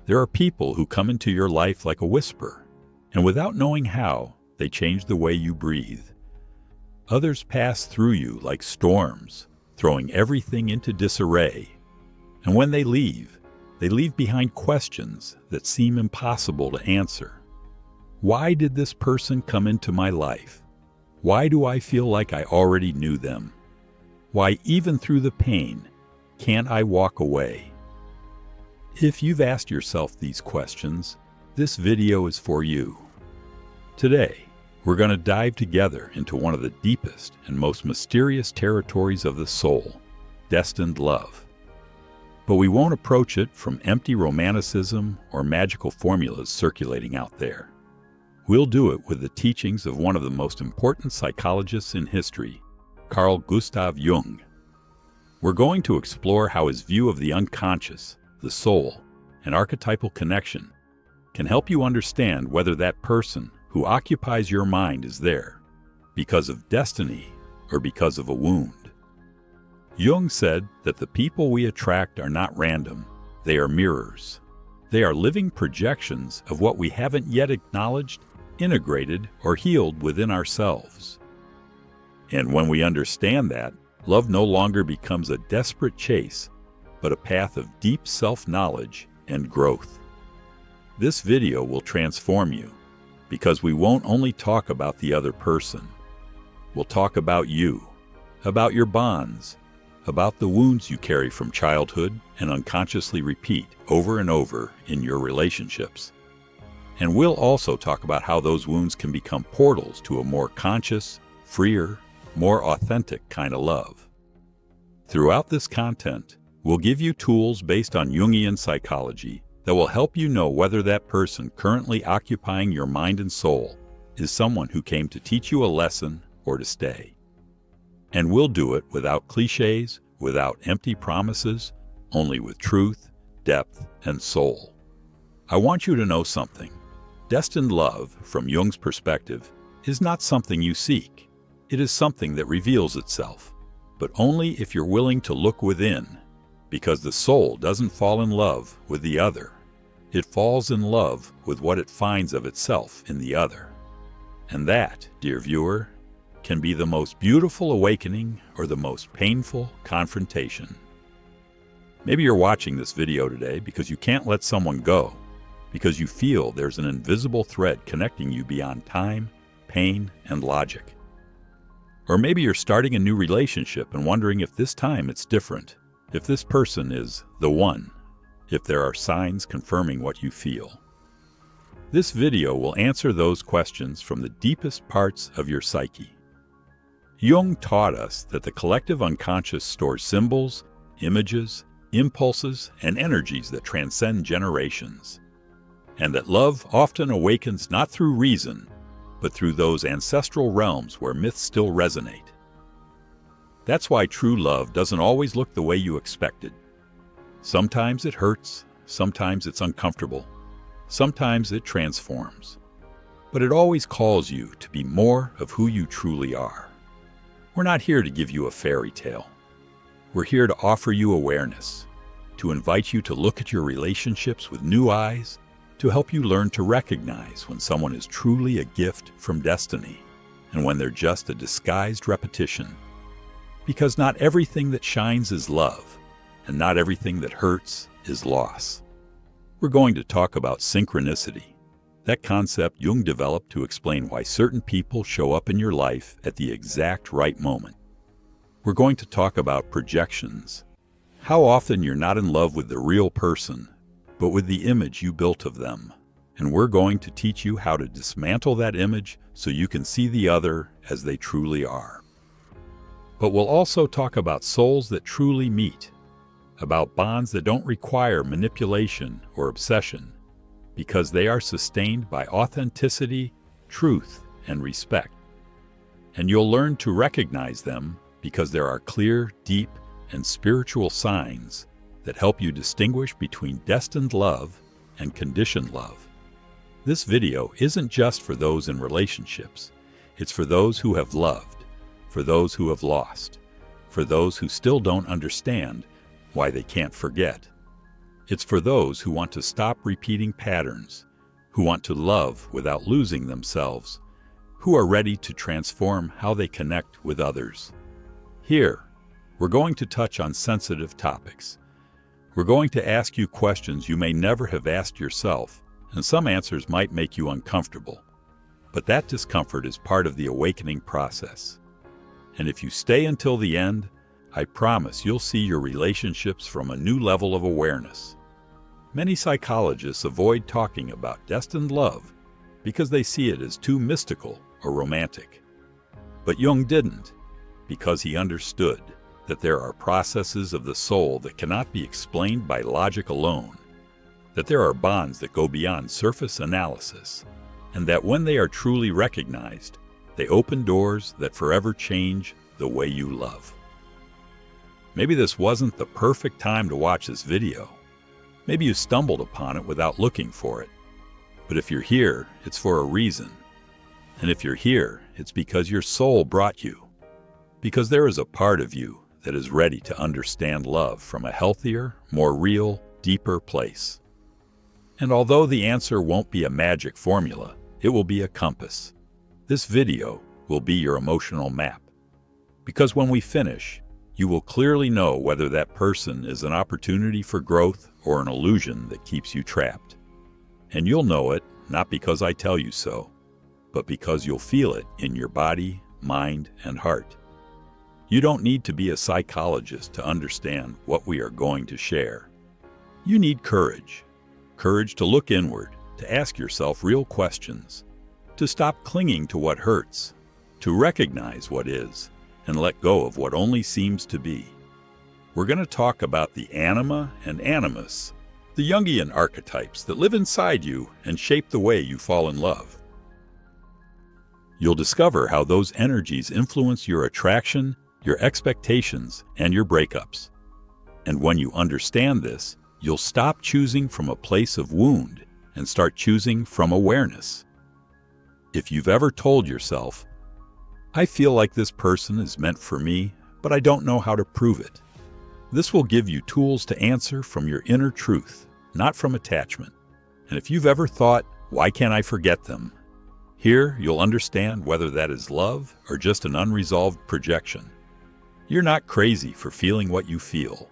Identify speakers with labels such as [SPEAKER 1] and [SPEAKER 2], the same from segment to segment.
[SPEAKER 1] There are people who come into your life like a whisper, and without knowing how, they change the way you breathe. Others pass through you like storms, throwing everything into disarray. And when they leave behind questions that seem impossible to answer. Why did this person come into my life? Why do I feel like I already knew them? Why, even through the pain, can't I walk away? If you've asked yourself these questions, this video is for you. Today, we're going to dive together into one of the deepest and most mysterious territories of the soul, destined love. But we won't approach it from empty romanticism or magical formulas circulating out there. We'll do it with the teachings of one of the most important psychologists in history, Carl Gustav Jung. We're going to explore how his view of the unconscious, the soul, and archetypal connection can help you understand whether that person who occupies your mind is there because of destiny or because of a wound. Jung said that the people we attract are not random, they are mirrors. They are living projections of what we haven't yet acknowledged, integrated, or healed within ourselves. And when we understand that, love no longer becomes a desperate chase, but a path of deep self-knowledge and growth. This video will transform you, because we won't only talk about the other person. We'll talk about you, about your bonds, about the wounds you carry from childhood and unconsciously repeat over and over in your relationships. And we'll also talk about how those wounds can become portals to a more conscious, freer, more authentic kind of love. Throughout this content, we'll give you tools based on Jungian psychology that will help you know whether that person currently occupying your mind and soul is someone who came to teach you a lesson or to stay. And we'll do it without cliches, without empty promises, only with truth, depth, and soul. I want you to know something. Destined love, from Jung's perspective, is not something you seek. It is something that reveals itself, but only if you're willing to look within, because the soul doesn't fall in love with the other. It falls in love with what it finds of itself in the other. And that, dear viewer, can be the most beautiful awakening or the most painful confrontation. Maybe you're watching this video today because you can't let someone go, because you feel there's an invisible thread connecting you beyond time, pain, and logic. Or maybe you're starting a new relationship and wondering if this time it's different, if this person is the one, if there are signs confirming what you feel. This video will answer those questions from the deepest parts of your psyche. Jung taught us that the collective unconscious stores symbols, images, impulses, and energies that transcend generations, and that love often awakens not through reason, but through those ancestral realms where myths still resonate. That's why true love doesn't always look the way you expected. Sometimes it hurts, sometimes it's uncomfortable, sometimes it transforms. But it always calls you to be more of who you truly are. We're not here to give you a fairy tale. We're here to offer you awareness, to invite you to look at your relationships with new eyes, to help you learn to recognize when someone is truly a gift from destiny, and when they're just a disguised repetition. Because not everything that shines is love, and not everything that hurts is loss. We're going to talk about synchronicity, that concept Jung developed to explain why certain people show up in your life at the exact right moment. We're going to talk about projections, how often you're not in love with the real person, but with the image you built of them. And we're going to teach you how to dismantle that image so you can see the other as they truly are. But we'll also talk about souls that truly meet, about bonds that don't require manipulation or obsession, because they are sustained by authenticity, truth, and respect. And you'll learn to recognize them because there are clear, deep, and spiritual signs that help you distinguish between destined love and conditioned love. This video isn't just for those in relationships. It's for those who have loved, for those who have lost, for those who still don't understand why they can't forget. It's for those who want to stop repeating patterns, who want to love without losing themselves, who are ready to transform how they connect with others. Here, we're going to touch on sensitive topics. We're going to ask you questions you may never have asked yourself, and some answers might make you uncomfortable. But that discomfort is part of the awakening process. And if you stay until the end, I promise you'll see your relationships from a new level of awareness. Many psychologists avoid talking about destined love because they see it as too mystical or romantic. But Jung didn't, because he understood that there are processes of the soul that cannot be explained by logic alone, that there are bonds that go beyond surface analysis, and that when they are truly recognized, they open doors that forever change the way you love. Maybe this wasn't the perfect time to watch this video. Maybe you stumbled upon it without looking for it. But if you're here, it's for a reason. And if you're here, it's because your soul brought you. Because there is a part of you that is ready to understand love from a healthier, more real, deeper place. And although the answer won't be a magic formula, it will be a compass. This video will be your emotional map. Because when we finish, you will clearly know whether that person is an opportunity for growth or an illusion that keeps you trapped. And you'll know it not because I tell you so, but because you'll feel it in your body, mind, and heart. You don't need to be a psychologist to understand what we are going to share. You need courage. Courage to look inward, to ask yourself real questions, to stop clinging to what hurts, to recognize what is, and let go of what only seems to be. We're going to talk about the Anima and animus, the Jungian archetypes that live inside you and shape the way you fall in love. You'll discover how those energies influence your attraction, your expectations, and your breakups. And when you understand this, you'll stop choosing from a place of wound and start choosing from awareness. If you've ever told yourself, I feel like this person is meant for me, but I don't know how to prove it, this will give you tools to answer from your inner truth, not from attachment. And if you've ever thought, why can't I forget them? Here, you'll understand whether that is love or just an unresolved projection. You're not crazy for feeling what you feel.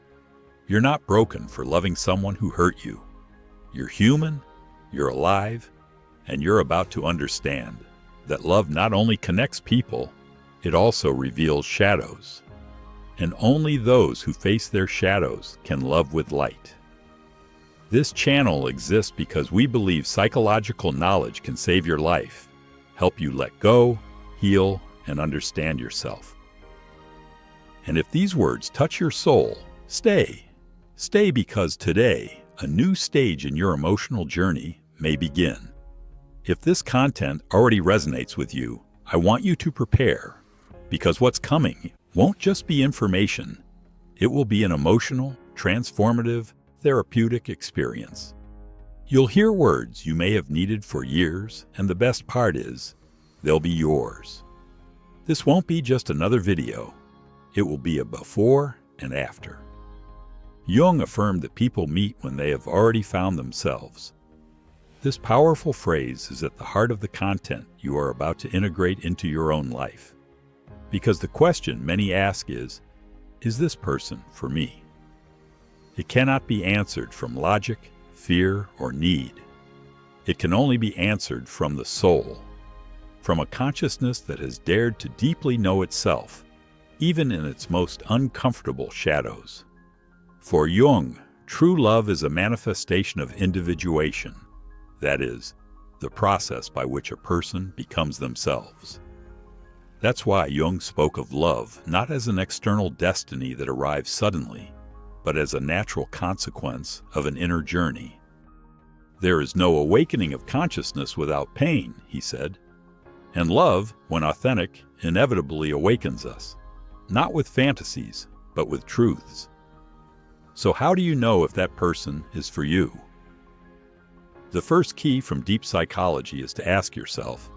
[SPEAKER 1] You're not broken for loving someone who hurt you. You're human, you're alive, and you're about to understand that love not only connects people, it also reveals shadows. And only those who face their shadows can love with light. This channel exists because we believe psychological knowledge can save your life, help you let go, heal, and understand yourself. And if these words touch your soul, stay. Stay because today, a new stage in your emotional journey may begin. If this content already resonates with you, I want you to prepare, because what's coming won't just be information. It will be an emotional, transformative, therapeutic experience. You'll hear words you may have needed for years, and the best part is, they'll be yours. This won't be just another video. It will be a before and after. Jung affirmed that people meet when they have already found themselves. This powerful phrase is at the heart of the content you are about to integrate into your own life. Because the question many ask is this person for me? It cannot be answered from logic, fear, or need. It can only be answered from the soul, from a consciousness that has dared to deeply know itself, even in its most uncomfortable shadows. For Jung, true love is a manifestation of individuation. That is, the process by which a person becomes themselves. That's why Jung spoke of love not as an external destiny that arrives suddenly, but as a natural consequence of an inner journey. There is no awakening of consciousness without pain, he said. And love, when authentic, inevitably awakens us, not with fantasies, but with truths. So how do you know if that person is for you? The first key from deep psychology is to ask yourself,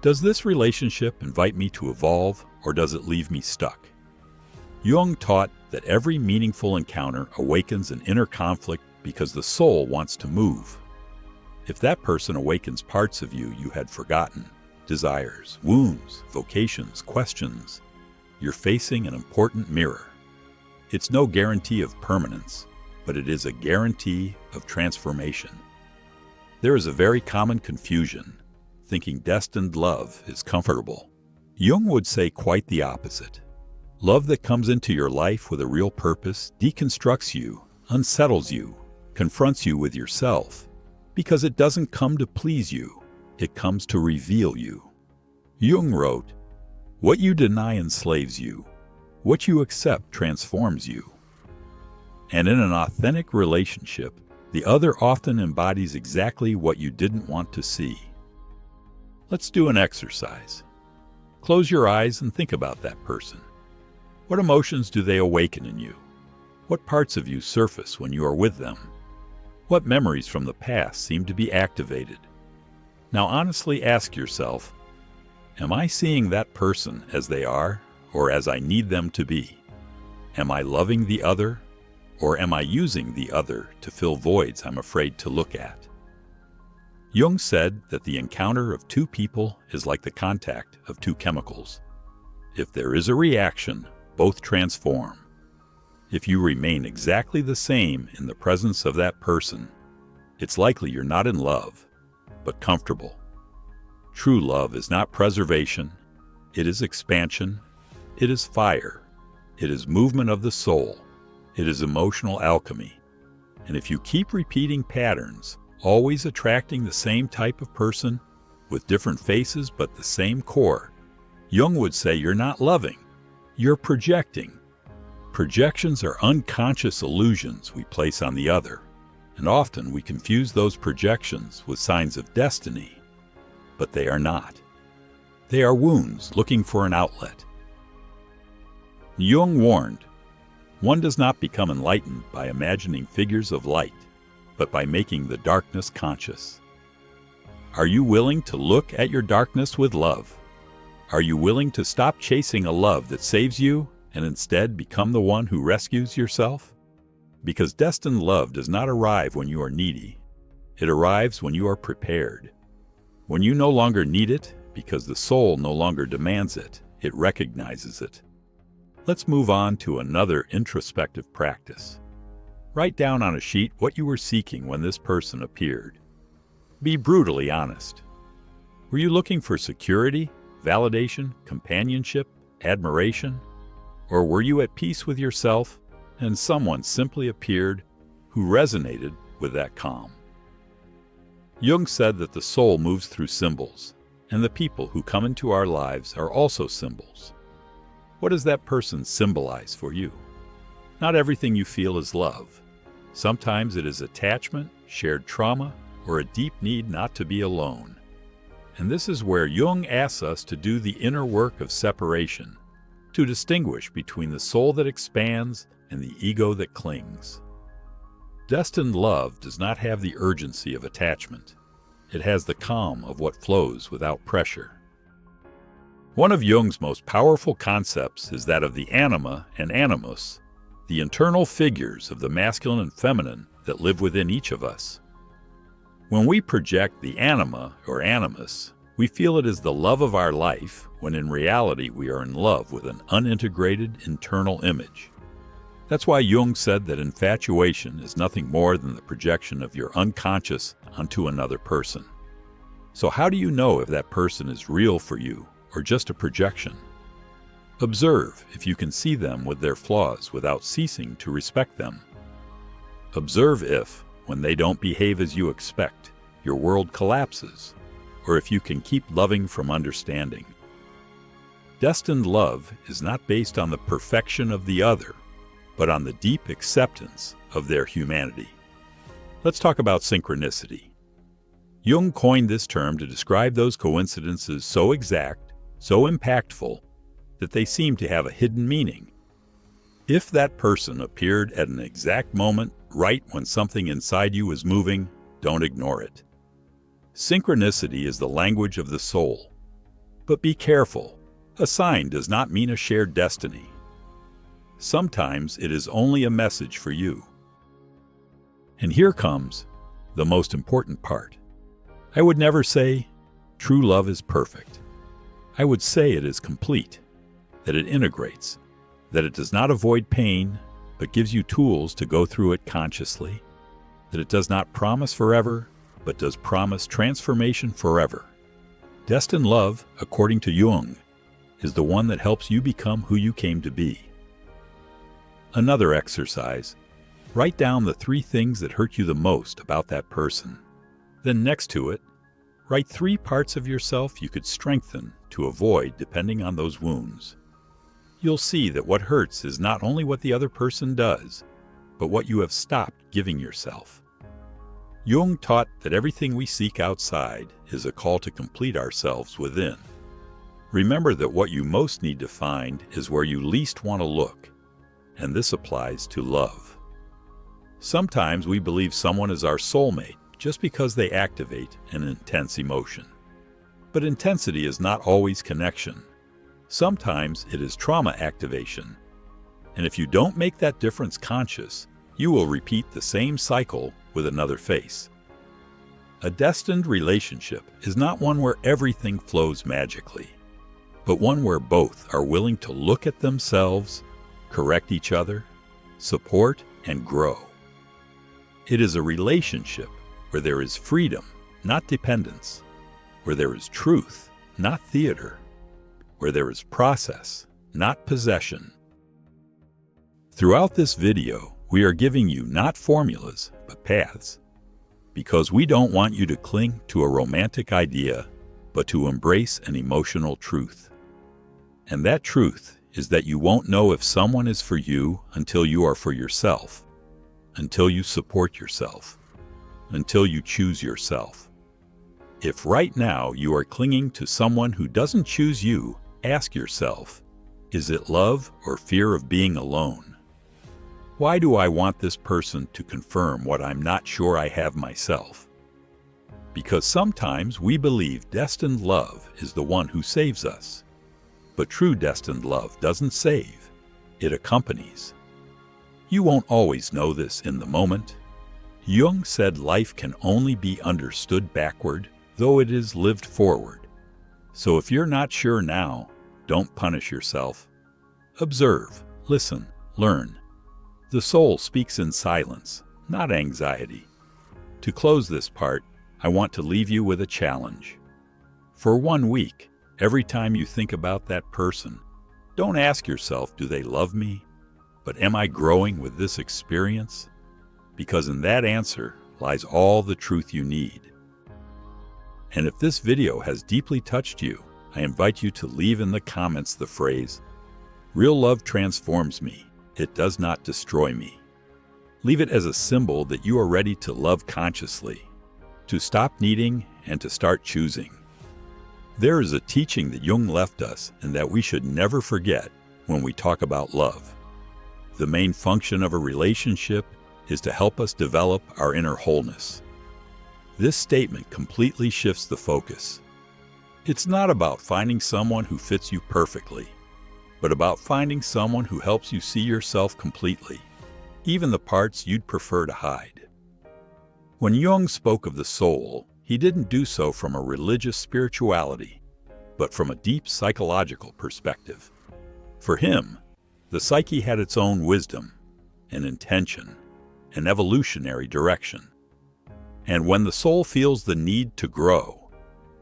[SPEAKER 1] does this relationship invite me to evolve, or does it leave me stuck? Jung taught that every meaningful encounter awakens an inner conflict because the soul wants to move. If that person awakens parts of you had forgotten, desires, wounds, vocations, questions, you're facing an important mirror. It's no guarantee of permanence, but it is a guarantee of transformation. There is a very common confusion, thinking destined love is comfortable. Jung would say quite the opposite. Love that comes into your life with a real purpose deconstructs you, unsettles you, confronts you with yourself, because it doesn't come to please you, it comes to reveal you. Jung wrote, "What you deny enslaves you. What you accept transforms you." And in an authentic relationship, the other often embodies exactly what you didn't want to see. Let's do an exercise. Close your eyes and think about that person. What emotions do they awaken in you? What parts of you surface when you are with them? What memories from the past seem to be activated? Now honestly ask yourself, am I seeing that person as they are or as I need them to be? Am I loving the other or am I using the other to fill voids I'm afraid to look at? Jung said that the encounter of two people is like the contact of two chemicals. If there is a reaction, both transform. If you remain exactly the same in the presence of that person, it's likely you're not in love, but comfortable. True love is not preservation, it is expansion, it is fire, it is movement of the soul, it is emotional alchemy. And if you keep repeating patterns, always attracting the same type of person with different faces but the same core, Jung would say you're not loving, you're projecting. Projections are unconscious illusions we place on the other, and often we confuse those projections with signs of destiny, but they are not. They are wounds looking for an outlet. Jung warned, one does not become enlightened by imagining figures of light, but by making the darkness conscious. Are you willing to look at your darkness with love? Are you willing to stop chasing a love that saves you and instead become the one who rescues yourself? Because destined love does not arrive when you are needy. It arrives when you are prepared. When you no longer need it, because the soul no longer demands it, it recognizes it. Let's move on to another introspective practice. Write down on a sheet what you were seeking when this person appeared. Be brutally honest. Were you looking for security, validation, companionship, admiration? Or were you at peace with yourself and someone simply appeared who resonated with that calm? Jung said that the soul moves through symbols, and the people who come into our lives are also symbols. What does that person symbolize for you? Not everything you feel is love. Sometimes it is attachment, shared trauma, or a deep need not to be alone. And this is where Jung asks us to do the inner work of separation, to distinguish between the soul that expands and the ego that clings. Destined love does not have the urgency of attachment. It has the calm of what flows without pressure. One of Jung's most powerful concepts is that of the anima and animus, the internal figures of the masculine and feminine that live within each of us. When we project the anima or animus, we feel it is the love of our life, when in reality we are in love with an unintegrated internal image. That's why Jung said that infatuation is nothing more than the projection of your unconscious onto another person. So how do you know if that person is real for you or just a projection? Observe if you can see them with their flaws without ceasing to respect them. Observe if, when they don't behave as you expect, your world collapses, or if you can keep loving from understanding. Destined love is not based on the perfection of the other, but on the deep acceptance of their humanity. Let's talk about synchronicity. Jung coined this term to describe those coincidences so exact, so impactful, that they seem to have a hidden meaning. If that person appeared at an exact moment, right when something inside you is moving, don't ignore it. Synchronicity is the language of the soul. But be careful. A sign does not mean a shared destiny. Sometimes it is only a message for you. And here comes the most important part. I would never say true love is perfect. I would say it is complete, that it integrates, that it does not avoid pain, but gives you tools to go through it consciously, that it does not promise forever, but does promise transformation forever. Destined love, according to Jung, is the one that helps you become who you came to be. Another exercise: write down the 3 things that hurt you the most about that person. Then next to it, write 3 parts of yourself you could strengthen to avoid depending on those wounds. You'll see that what hurts is not only what the other person does, but what you have stopped giving yourself. Jung taught that everything we seek outside is a call to complete ourselves within. Remember that what you most need to find is where you least want to look, and this applies to love. Sometimes we believe someone is our soulmate just because they activate an intense emotion. But intensity is not always connection. Sometimes it is trauma activation. And if you don't make that difference conscious, you will repeat the same cycle with another face. A destined relationship is not one where everything flows magically, but one where both are willing to look at themselves, correct each other, support, and grow. It is a relationship where there is freedom, not dependence, where there is truth, not theater, where there is process, not possession. Throughout this video, we are giving you not formulas, but paths, because we don't want you to cling to a romantic idea, but to embrace an emotional truth. And that truth is that you won't know if someone is for you until you are for yourself, until you support yourself, until you choose yourself. If right now you are clinging to someone who doesn't choose you, ask yourself, is it love or fear of being alone? Why do I want this person to confirm what I'm not sure I have myself? Because sometimes we believe destined love is the one who saves us. But true destined love doesn't save, it accompanies. You won't always know this in the moment. Jung said life can only be understood backward, though it is lived forward. So if you're not sure now, don't punish yourself. Observe, listen, learn. The soul speaks in silence, not anxiety. To close this part, I want to leave you with a challenge. For 1 week, every time you think about that person, don't ask yourself, do they love me? But am I growing with this experience? Because in that answer lies all the truth you need. And if this video has deeply touched you, I invite you to leave in the comments the phrase, "Real love transforms me. It does not destroy me." Leave it as a symbol that you are ready to love consciously, to stop needing and to start choosing. There is a teaching that Jung left us and that we should never forget when we talk about love. The main function of a relationship is to help us develop our inner wholeness. This statement completely shifts the focus. It's not about finding someone who fits you perfectly, but about finding someone who helps you see yourself completely, even the parts you'd prefer to hide. When Jung spoke of the soul, he didn't do so from a religious spirituality, but from a deep psychological perspective. For him, the psyche had its own wisdom, an intention, an evolutionary direction. And when the soul feels the need to grow,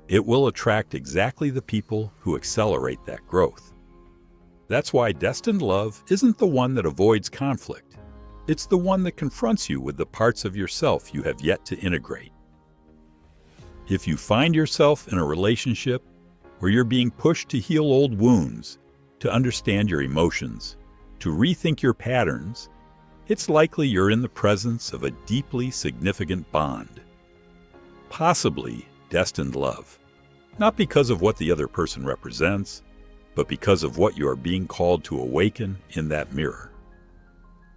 [SPEAKER 1] it will attract exactly the people who accelerate that growth. That's why destined love isn't the one that avoids conflict. It's the one that confronts you with the parts of yourself you have yet to integrate. If you find yourself in a relationship where you're being pushed to heal old wounds, to understand your emotions, to rethink your patterns, it's likely you're in the presence of a deeply significant bond. Possibly destined love. Not because of what the other person represents, but because of what you are being called to awaken in that mirror.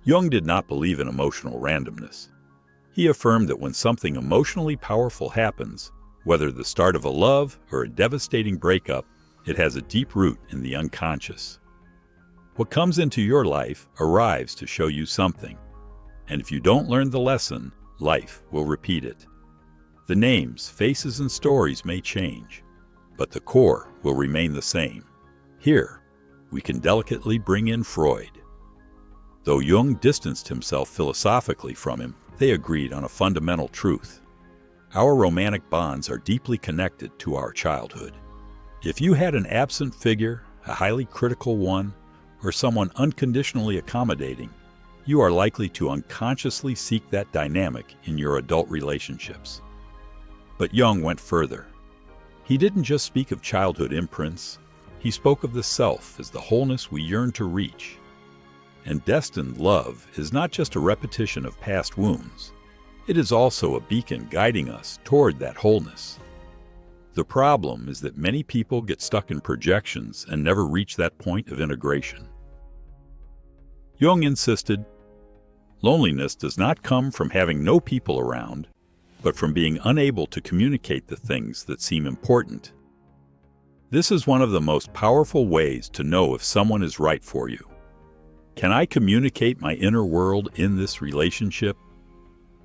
[SPEAKER 1] Jung did not believe in emotional randomness. He affirmed that when something emotionally powerful happens, whether the start of a love or a devastating breakup, it has a deep root in the unconscious. What comes into your life arrives to show you something, and if you don't learn the lesson, life will repeat it. The names, faces, and stories may change, but the core will remain the same. Here, we can delicately bring in Freud. Though Jung distanced himself philosophically from him, they agreed on a fundamental truth. Our romantic bonds are deeply connected to our childhood. If you had an absent figure, a highly critical one, or someone unconditionally accommodating, you are likely to unconsciously seek that dynamic in your adult relationships. But Jung went further. He didn't just speak of childhood imprints, he spoke of the self as the wholeness we yearn to reach. And destined love is not just a repetition of past wounds, it is also a beacon guiding us toward that wholeness. The problem is that many people get stuck in projections and never reach that point of integration. Jung insisted, loneliness does not come from having no people around, but from being unable to communicate the things that seem important. This is one of the most powerful ways to know if someone is right for you. Can I communicate my inner world in this relationship?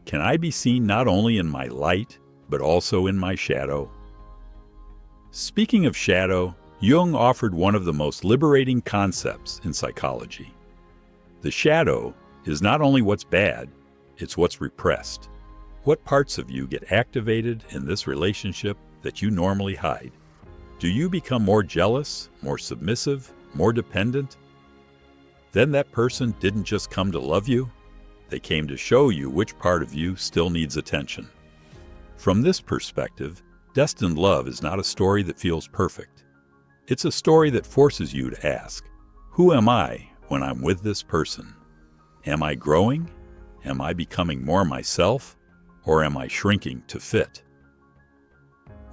[SPEAKER 1] Can I be seen not only in my light, but also in my shadow? Speaking of shadow, Jung offered one of the most liberating concepts in psychology. The shadow is not only what's bad, it's what's repressed. What parts of you get activated in this relationship that you normally hide? Do you become more jealous, more submissive, more dependent? Then that person didn't just come to love you, they came to show you which part of you still needs attention. From this perspective, destined love is not a story that feels perfect. It's a story that forces you to ask, who am I when I'm with this person? Am I growing? Am I becoming more myself? Or am I shrinking to fit?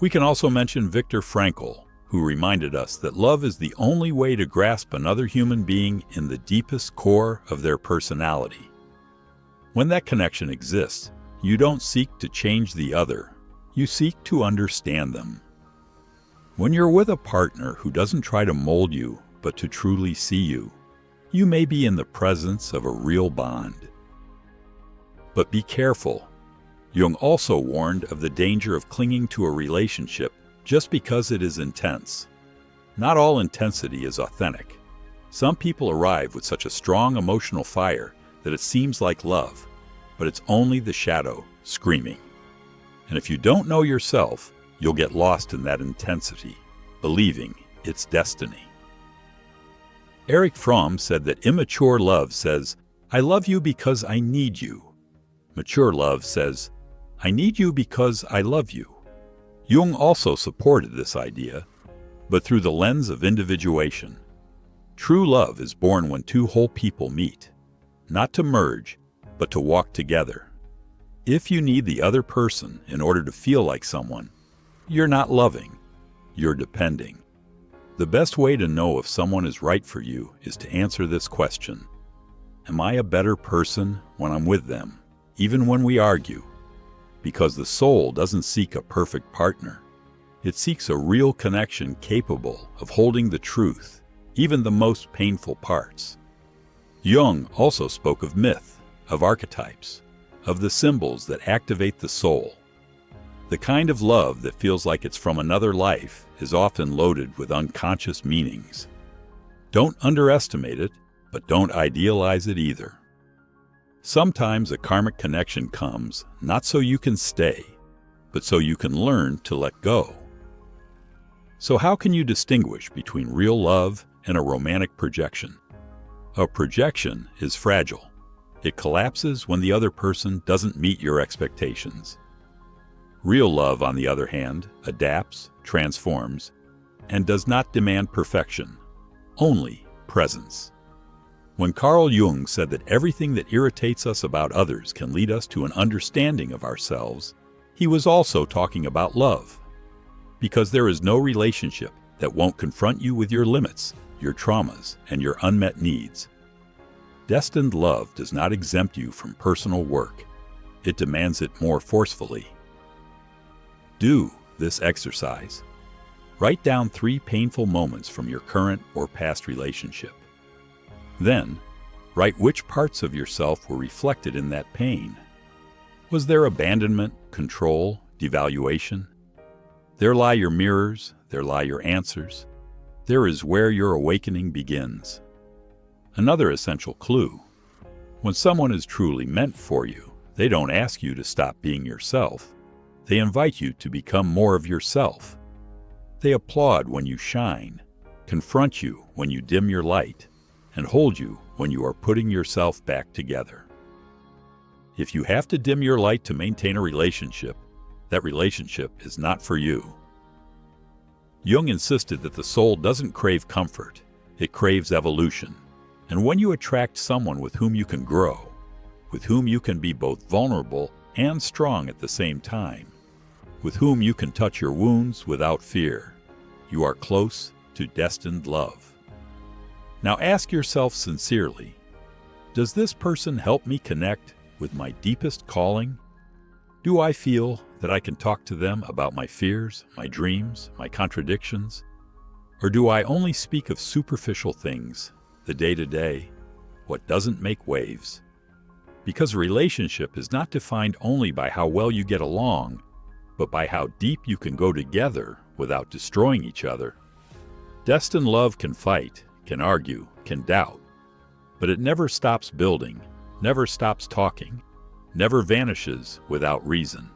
[SPEAKER 1] We can also mention Viktor Frankl, who reminded us that love is the only way to grasp another human being in the deepest core of their personality. When that connection exists, you don't seek to change the other, you seek to understand them. When you're with a partner who doesn't try to mold you, but to truly see you, you may be in the presence of a real bond. But be careful. Jung also warned of the danger of clinging to a relationship just because it is intense. Not all intensity is authentic. Some people arrive with such a strong emotional fire that it seems like love, but it's only the shadow screaming. And if you don't know yourself, you'll get lost in that intensity, believing it's destiny. Erich Fromm said that immature love says, I love you because I need you. Mature love says, I need you because I love you. Jung also supported this idea, but through the lens of individuation. True love is born when two whole people meet, not to merge, but to walk together. If you need the other person in order to feel like someone, you're not loving, you're depending. The best way to know if someone is right for you is to answer this question. Am I a better person when I'm with them, even when we argue? Because the soul doesn't seek a perfect partner. It seeks a real connection capable of holding the truth, even the most painful parts. Jung also spoke of myth, of archetypes, of the symbols that activate the soul. The kind of love that feels like it's from another life is often loaded with unconscious meanings. Don't underestimate it, but don't idealize it either. Sometimes a karmic connection comes not so you can stay, but so you can learn to let go. So how can you distinguish between real love and a romantic projection? A projection is fragile. It collapses when the other person doesn't meet your expectations. Real love, on the other hand, adapts, transforms, and does not demand perfection, only presence. When Carl Jung said that everything that irritates us about others can lead us to an understanding of ourselves, he was also talking about love. Because there is no relationship that won't confront you with your limits, your traumas, and your unmet needs. Destined love does not exempt you from personal work. It demands it more forcefully. Do this exercise. Write down 3 painful moments from your current or past relationship. Then, write which parts of yourself were reflected in that pain. Was there abandonment, control, devaluation? There lie your mirrors, there lie your answers. There is where your awakening begins. Another essential clue. When someone is truly meant for you, they don't ask you to stop being yourself. They invite you to become more of yourself. They applaud when you shine, confront you when you dim your light, and hold you when you are putting yourself back together. If you have to dim your light to maintain a relationship, that relationship is not for you. Jung insisted that the soul doesn't crave comfort, it craves evolution. And when you attract someone with whom you can grow, with whom you can be both vulnerable and strong at the same time, with whom you can touch your wounds without fear, you are close to destined love. Now ask yourself sincerely, does this person help me connect with my deepest calling? Do I feel that I can talk to them about my fears, my dreams, my contradictions? Or do I only speak of superficial things, the day-to-day, what doesn't make waves? Because a relationship is not defined only by how well you get along, but by how deep you can go together without destroying each other. Destined love can fight, can argue, can doubt, but it never stops building, never stops talking, never vanishes without reason.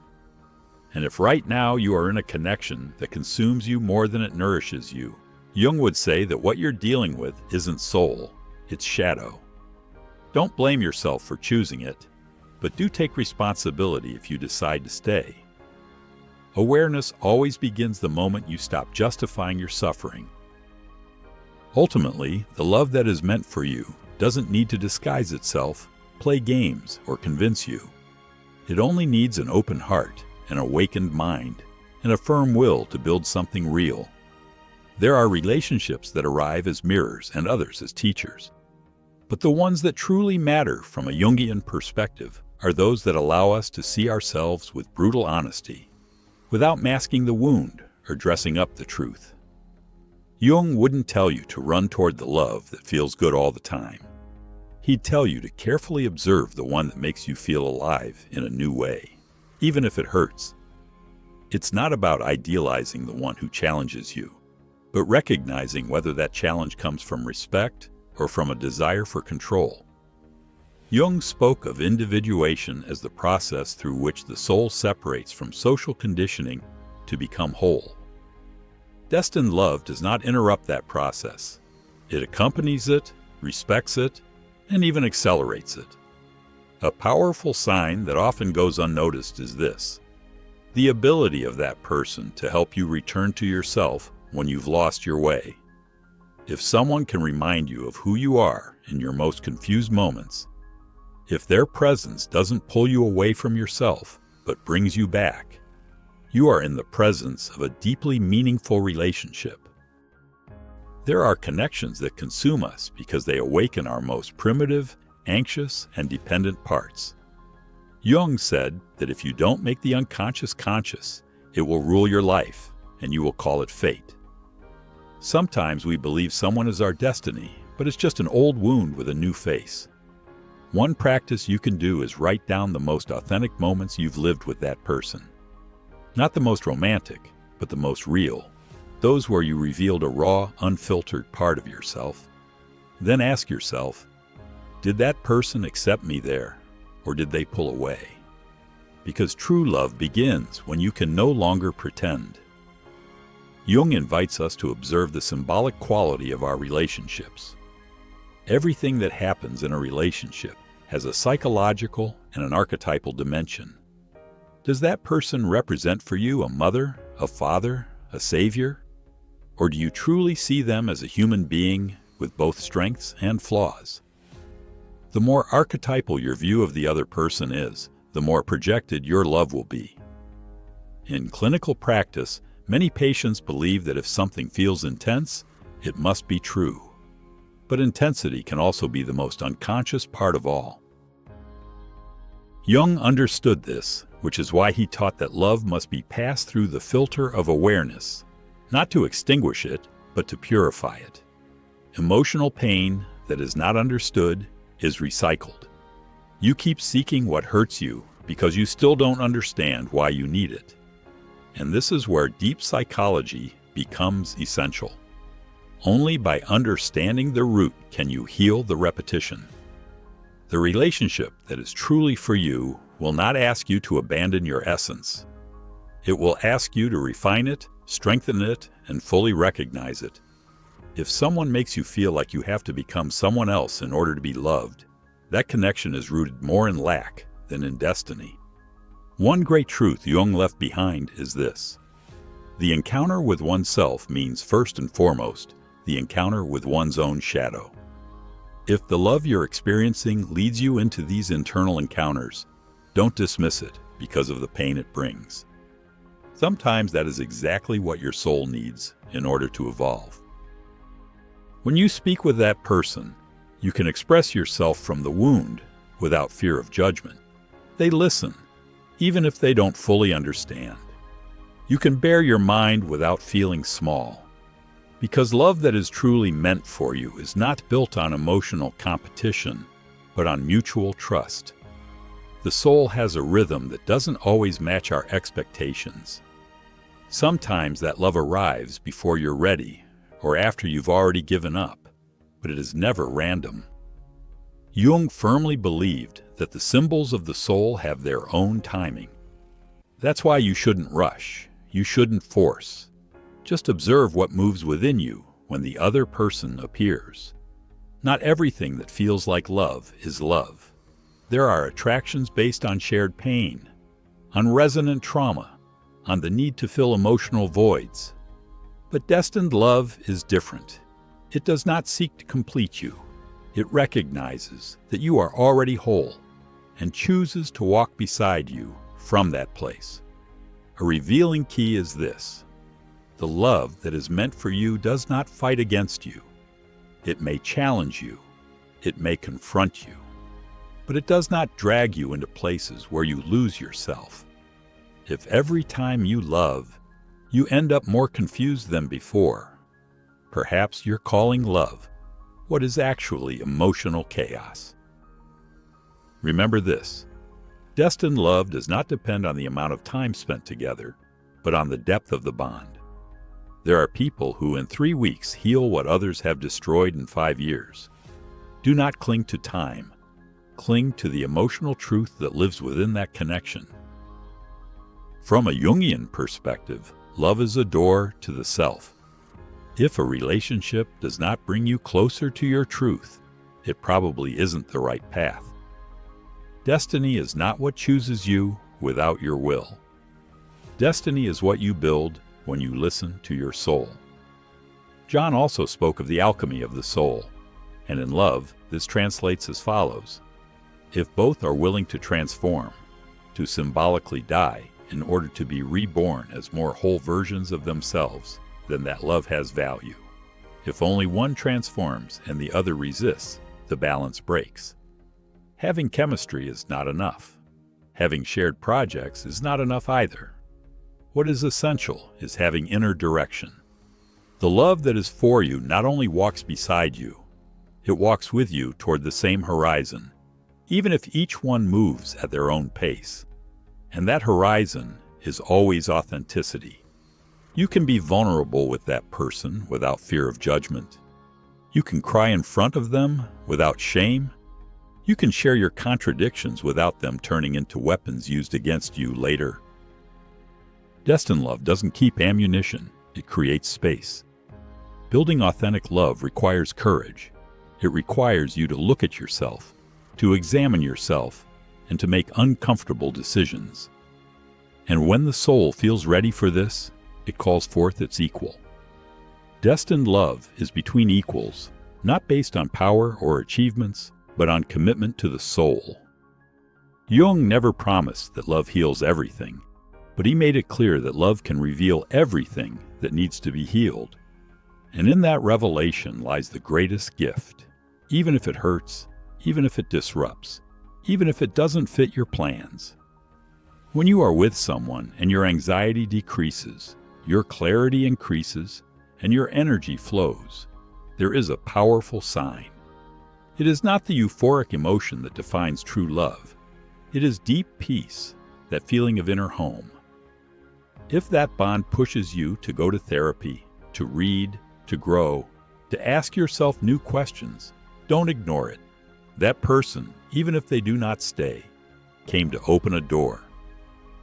[SPEAKER 1] And if right now you are in a connection that consumes you more than it nourishes you, Jung would say that what you're dealing with isn't soul, it's shadow. Don't blame yourself for choosing it, but do take responsibility if you decide to stay. Awareness always begins the moment you stop justifying your suffering. Ultimately, the love that is meant for you doesn't need to disguise itself, play games, or convince you. It only needs an open heart, an awakened mind, and a firm will to build something real. There are relationships that arrive as mirrors and others as teachers. But the ones that truly matter from a Jungian perspective are those that allow us to see ourselves with brutal honesty, without masking the wound or dressing up the truth. Jung wouldn't tell you to run toward the love that feels good all the time. He'd tell you to carefully observe the one that makes you feel alive in a new way, even if it hurts. It's not about idealizing the one who challenges you, but recognizing whether that challenge comes from respect or from a desire for control. Jung spoke of individuation as the process through which the soul separates from social conditioning to become whole. Destined love does not interrupt that process. It accompanies it, respects it, and even accelerates it. A powerful sign that often goes unnoticed is this: the ability of that person to help you return to yourself when you've lost your way. If someone can remind you of who you are in your most confused moments, if their presence doesn't pull you away from yourself but brings you back, you are in the presence of a deeply meaningful relationship. There are connections that consume us because they awaken our most primitive, anxious, and dependent parts. Jung said that if you don't make the unconscious conscious, it will rule your life, and you will call it fate. Sometimes we believe someone is our destiny, but it's just an old wound with a new face. One practice you can do is write down the most authentic moments you've lived with that person. Not the most romantic, but the most real. Those where you revealed a raw, unfiltered part of yourself. Then ask yourself, did that person accept me there, or did they pull away? Because true love begins when you can no longer pretend. Jung invites us to observe the symbolic quality of our relationships. Everything that happens in a relationship has a psychological and an archetypal dimension. Does that person represent for you a mother, a father, a savior? Or do you truly see them as a human being with both strengths and flaws? The more archetypal your view of the other person is, the more projected your love will be. In clinical practice, many patients believe that if something feels intense, it must be true. But intensity can also be the most unconscious part of all. Jung understood this, which is why he taught that love must be passed through the filter of awareness, not to extinguish it, but to purify it. Emotional pain that is not understood is recycled. You keep seeking what hurts you, because you still don't understand why you need it. And this is where deep psychology becomes essential. Only by understanding the root can you heal the repetition. The relationship that is truly for you will not ask you to abandon your essence. It will ask you to refine it, strengthen it, and fully recognize it. If someone makes you feel like you have to become someone else in order to be loved, that connection is rooted more in lack than in destiny. One great truth Jung left behind is this: the encounter with oneself means first and foremost the encounter with one's own shadow. If the love you're experiencing leads you into these internal encounters, don't dismiss it because of the pain it brings. Sometimes that is exactly what your soul needs in order to evolve. When you speak with that person, you can express yourself from the wound without fear of judgment. They listen, even if they don't fully understand. You can bare your mind without feeling small, because love that is truly meant for you is not built on emotional competition, but on mutual trust. The soul has a rhythm that doesn't always match our expectations. Sometimes that love arrives before you're ready, or after you've already given up, but it is never random. Jung firmly believed that the symbols of the soul have their own timing. That's why you shouldn't rush, you shouldn't force. Just observe what moves within you when the other person appears. Not everything that feels like love is love. There are attractions based on shared pain, on resonant trauma, on the need to fill emotional voids. But destined love is different. It does not seek to complete you. It recognizes that you are already whole and chooses to walk beside you from that place. A revealing key is this: the love that is meant for you does not fight against you. It may challenge you, it may confront you, but it does not drag you into places where you lose yourself. If every time you love, you end up more confused than before, perhaps you're calling love what is actually emotional chaos. Remember this: destined love does not depend on the amount of time spent together, but on the depth of the bond. There are people who in 3 weeks heal what others have destroyed in 5 years. Do not cling to time. Cling to the emotional truth that lives within that connection. From a Jungian perspective, love is a door to the self. If a relationship does not bring you closer to your truth, it probably isn't the right path. Destiny is not what chooses you without your will. Destiny is what you build when you listen to your soul. John also spoke of the alchemy of the soul, and in love, this translates as follows: if both are willing to transform, to symbolically die in order to be reborn as more whole versions of themselves, then that love has value. If only one transforms and the other resists, the balance breaks. Having chemistry is not enough. Having shared projects is not enough either. What is essential is having inner direction. The love that is for you not only walks beside you, it walks with you toward the same horizon, even if each one moves at their own pace. And that horizon is always authenticity. You can be vulnerable with that person without fear of judgment. You can cry in front of them without shame. You can share your contradictions without them turning into weapons used against you later. Destined love doesn't keep ammunition, it creates space. Building authentic love requires courage. It requires you to look at yourself, to examine yourself, and to make uncomfortable decisions. And when the soul feels ready for this, it calls forth its equal. Destined love is between equals, not based on power or achievements, but on commitment to the soul. Jung never promised that love heals everything, but he made it clear that love can reveal everything that needs to be healed. And in that revelation lies the greatest gift, even if it hurts, even if it disrupts, even if it doesn't fit your plans. When you are with someone and your anxiety decreases, your clarity increases, and your energy flows, there is a powerful sign. It is not the euphoric emotion that defines true love. It is deep peace, that feeling of inner home. If that bond pushes you to go to therapy, to read, to grow, to ask yourself new questions, don't ignore it. That person, even if they do not stay, came to open a door.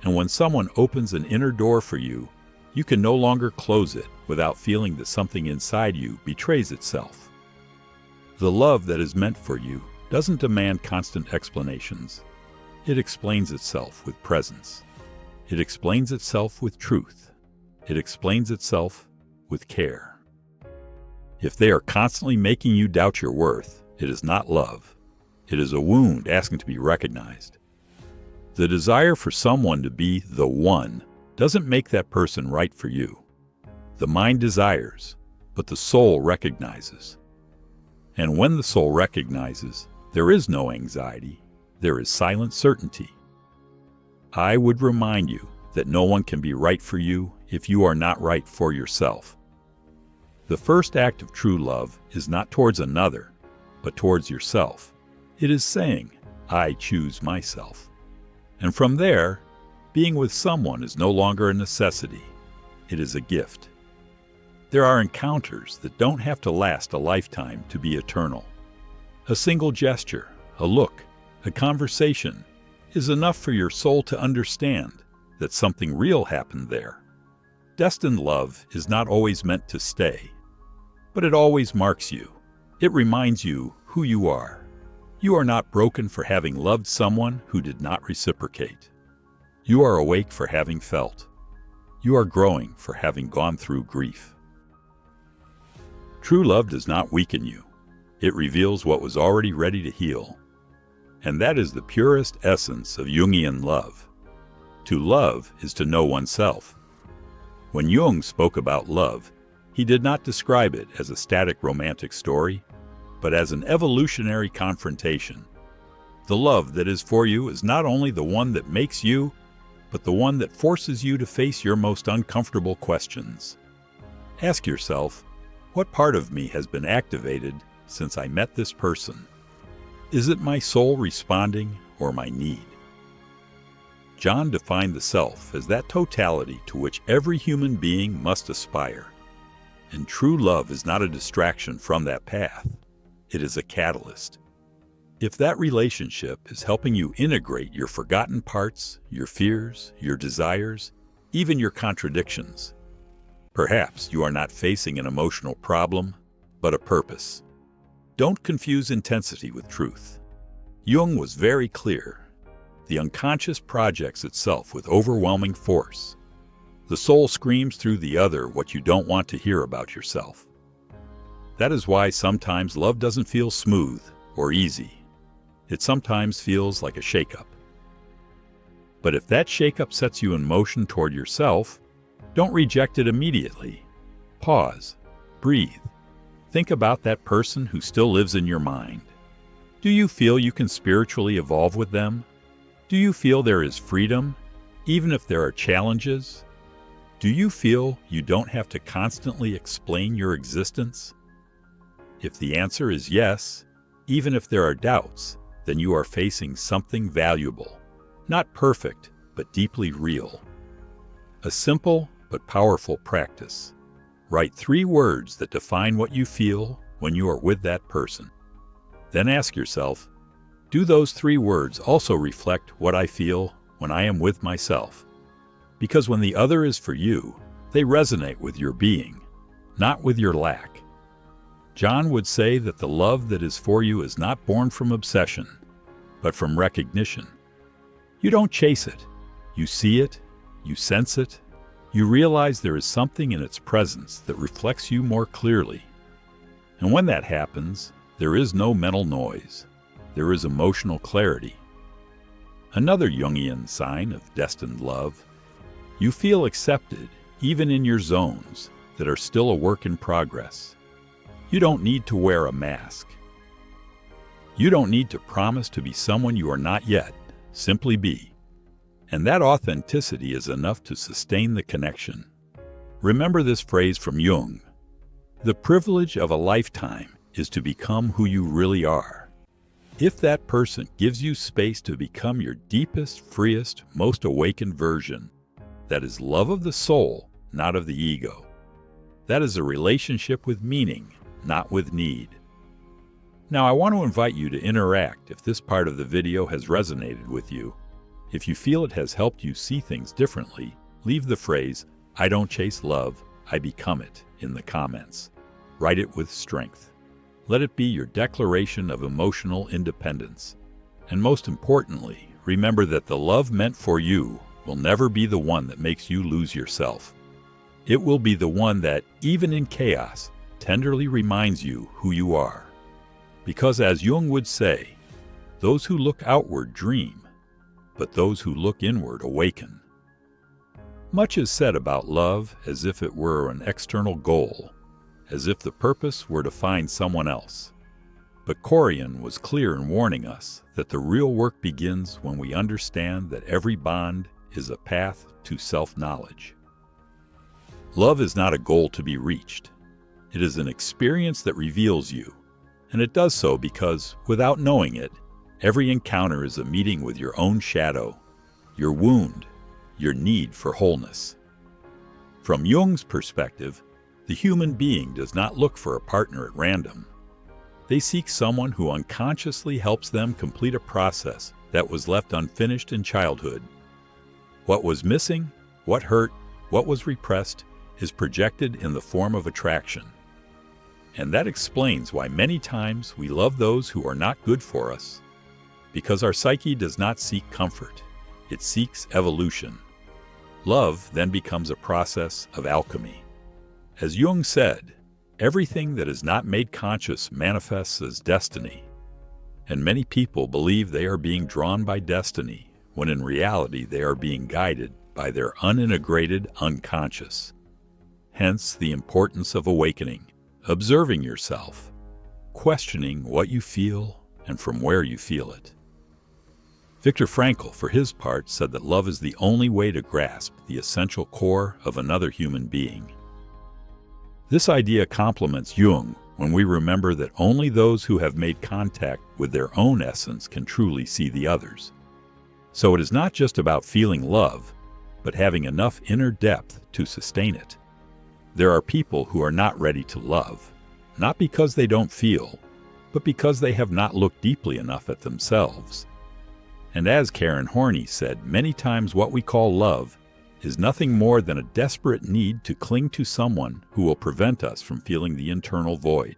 [SPEAKER 1] And when someone opens an inner door for you, you can no longer close it without feeling that something inside you betrays itself. The love that is meant for you doesn't demand constant explanations. It explains itself with presence. It explains itself with truth. It explains itself with care. If they are constantly making you doubt your worth, it is not love. It is a wound asking to be recognized. The desire for someone to be the one doesn't make that person right for you. The mind desires, but the soul recognizes. And when the soul recognizes, there is no anxiety, there is silent certainty. I would remind you that no one can be right for you if you are not right for yourself. The first act of true love is not towards another, but towards yourself. It is saying, I choose myself. And from there, being with someone is no longer a necessity. It is a gift. There are encounters that don't have to last a lifetime to be eternal. A single gesture, a look, a conversation is enough for your soul to understand that something real happened there. Destined love is not always meant to stay, but it always marks you. It reminds you who you are. You are not broken for having loved someone who did not reciprocate. You are awake for having felt. You are growing for having gone through grief. True love does not weaken you. It reveals what was already ready to heal. And that is the purest essence of Jungian love. To love is to know oneself. When Jung spoke about love, he did not describe it as a static romantic story, but as an evolutionary confrontation. The love that is for you is not only the one that makes you, but the one that forces you to face your most uncomfortable questions. Ask yourself, what part of me has been activated since I met this person? Is it my soul responding or my need? John defined the self as that totality to which every human being must aspire. And true love is not a distraction from that path. It is a catalyst. If that relationship is helping you integrate your forgotten parts, your fears, your desires, even your contradictions, perhaps you are not facing an emotional problem, but a purpose. Don't confuse intensity with truth. Jung was very clear. The unconscious projects itself with overwhelming force. The soul screams through the other what you don't want to hear about yourself. That is why sometimes love doesn't feel smooth or easy. It sometimes feels like a shakeup. But if that shakeup sets you in motion toward yourself, don't reject it immediately. Pause. Breathe. Think about that person who still lives in your mind. Do you feel you can spiritually evolve with them? Do you feel there is freedom, even if there are challenges? Do you feel you don't have to constantly explain your existence? If the answer is yes, even if there are doubts, then you are facing something valuable. Not perfect, but deeply real. A simple but powerful practice. Write 3 words that define what you feel when you are with that person. Then ask yourself, do those 3 words also reflect what I feel when I am with myself? Because when the other is for you, they resonate with your being, not with your lack. John would say that the love that is for you is not born from obsession, but from recognition. You don't chase it. You see it, you sense it, you realize there is something in its presence that reflects you more clearly. And when that happens, there is no mental noise. There is emotional clarity. Another Jungian sign of destined love. You feel accepted even in your zones that are still a work in progress. You don't need to wear a mask. You don't need to promise to be someone you are not yet. Simply be. And that authenticity is enough to sustain the connection. Remember this phrase from Jung. The privilege of a lifetime is to become who you really are. If that person gives you space to become your deepest, freest, most awakened version, that is love of the soul, not of the ego. That is a relationship with meaning, not with need. Now, I want to invite you to interact if this part of the video has resonated with you. If you feel it has helped you see things differently, leave the phrase, "I don't chase love, I become it," in the comments. Write it with strength. Let it be your declaration of emotional independence. And most importantly, remember that the love meant for you will never be the one that makes you lose yourself. It will be the one that, even in chaos, tenderly reminds you who you are. Because as Jung would say, those who look outward dream, but those who look inward awaken. Much is said about love as if it were an external goal, as if the purpose were to find someone else. But Corian was clear in warning us that the real work begins when we understand that every bond is a path to self-knowledge. Love is not a goal to be reached. It is an experience that reveals you, and it does so because, without knowing it, every encounter is a meeting with your own shadow, your wound, your need for wholeness. From Jung's perspective, the human being does not look for a partner at random. They seek someone who unconsciously helps them complete a process that was left unfinished in childhood. What was missing, what hurt, what was repressed, is projected in the form of attraction. And that explains why many times we love those who are not good for us. Because our psyche does not seek comfort, it seeks evolution. Love then becomes a process of alchemy. As Jung said, everything that is not made conscious manifests as destiny. And many people believe they are being drawn by destiny, when in reality they are being guided by their unintegrated unconscious. Hence the importance of awakening, observing yourself, questioning what you feel and from where you feel it. Viktor Frankl, for his part, said that love is the only way to grasp the essential core of another human being. This idea complements Jung when we remember that only those who have made contact with their own essence can truly see the others. So it is not just about feeling love, but having enough inner depth to sustain it. There are people who are not ready to love, not because they don't feel, but because they have not looked deeply enough at themselves. And as Karen Horney said, many times what we call love is nothing more than a desperate need to cling to someone who will prevent us from feeling the internal void.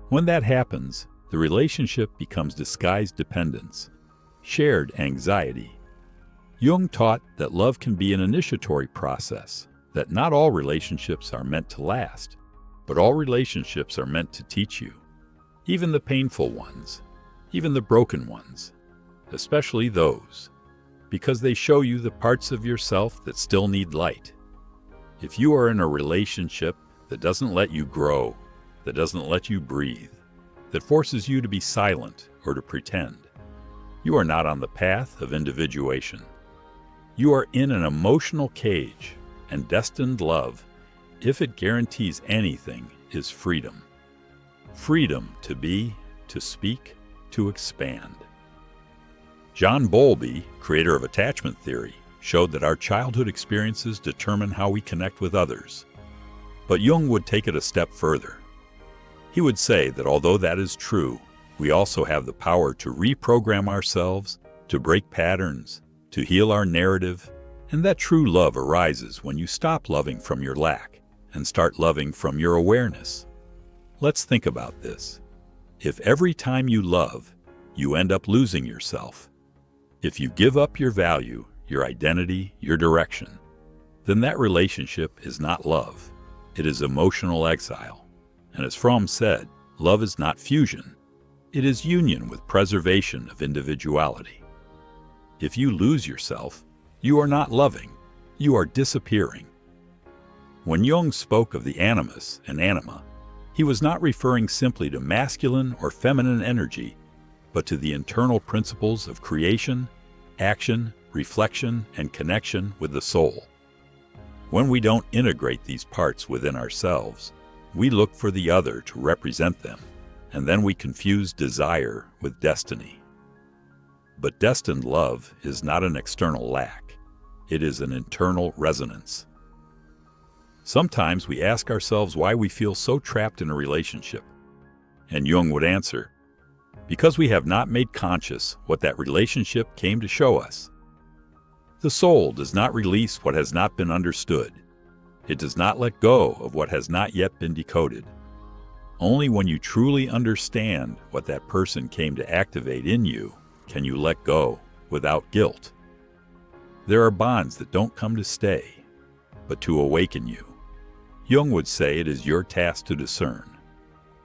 [SPEAKER 1] When that happens, the relationship becomes disguised dependence, shared anxiety. Jung taught that love can be an initiatory process, that not all relationships are meant to last, but all relationships are meant to teach you. Even the painful ones, even the broken ones, especially those, because they show you the parts of yourself that still need light. If you are in a relationship that doesn't let you grow, that doesn't let you breathe, that forces you to be silent or to pretend, you are not on the path of individuation. You are in an emotional cage, and destined love, if it guarantees anything, is freedom. Freedom to be, to speak, to expand. John Bowlby, creator of attachment theory, showed that our childhood experiences determine how we connect with others. But Jung would take it a step further. He would say that although that is true, we also have the power to reprogram ourselves, to break patterns, to heal our narrative, and that true love arises when you stop loving from your lack and start loving from your awareness. Let's think about this. If every time you love, you end up losing yourself, if you give up your value, your identity, your direction, then that relationship is not love. It is emotional exile. And as Fromm said, love is not fusion. It is union with preservation of individuality. If you lose yourself, you are not loving. You are disappearing. When Jung spoke of the animus and anima, he was not referring simply to masculine or feminine energy, but to the internal principles of creation, action, reflection, and connection with the soul. When we don't integrate these parts within ourselves, we look for the other to represent them, and then we confuse desire with destiny. But destined love is not an external lack. It is an internal resonance. Sometimes we ask ourselves why we feel so trapped in a relationship. And Jung would answer, because we have not made conscious what that relationship came to show us. The soul does not release what has not been understood. It does not let go of what has not yet been decoded. Only when you truly understand what that person came to activate in you can you let go without guilt. There are bonds that don't come to stay, but to awaken you. Jung would say it is your task to discern.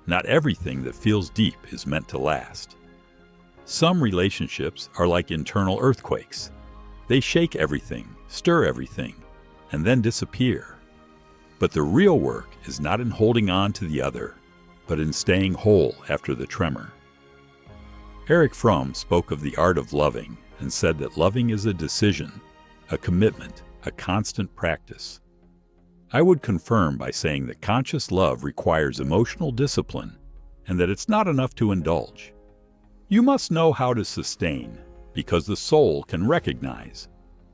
[SPEAKER 1] Not everything that feels deep is meant to last. Some relationships are like internal earthquakes. They shake everything, stir everything, and then disappear. But the real work is not in holding on to the other, but in staying whole after the tremor. Erich Fromm spoke of the art of loving and said that loving is a decision, a commitment, a constant practice. I would confirm by saying that conscious love requires emotional discipline and that it's not enough to indulge. You must know how to sustain, because the soul can recognize,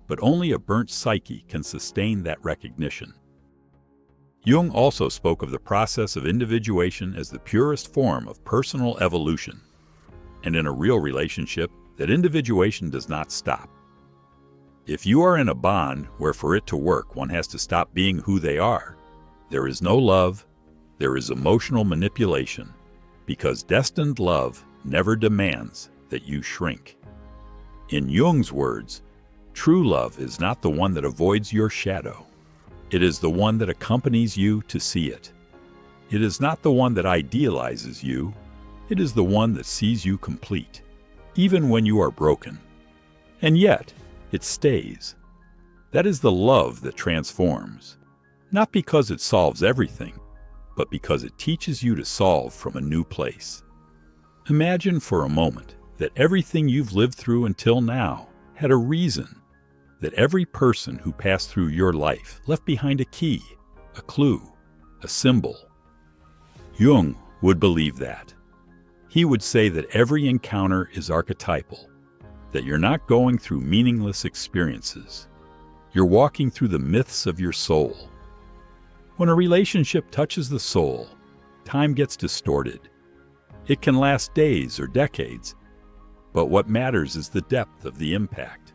[SPEAKER 1] but only a burnt psyche can sustain that recognition. Jung also spoke of the process of individuation as the purest form of personal evolution, and in a real relationship, that individuation does not stop. If you are in a bond where for it to work one has to stop being who they are, there is no love, there is emotional manipulation, because destined love never demands that you shrink. In Jung's words, true love is not the one that avoids your shadow. It is the one that accompanies you to see it. It is not the one that idealizes you. It is the one that sees you complete, even when you are broken. And yet, it stays. That is the love that transforms, not because it solves everything, but because it teaches you to solve from a new place. Imagine for a moment that everything you've lived through until now had a reason, that every person who passed through your life left behind a key, a clue, a symbol. Jung would believe that. He would say that every encounter is archetypal, that you're not going through meaningless experiences. You're walking through the myths of your soul. When a relationship touches the soul, time gets distorted. It can last days or decades, but what matters is the depth of the impact.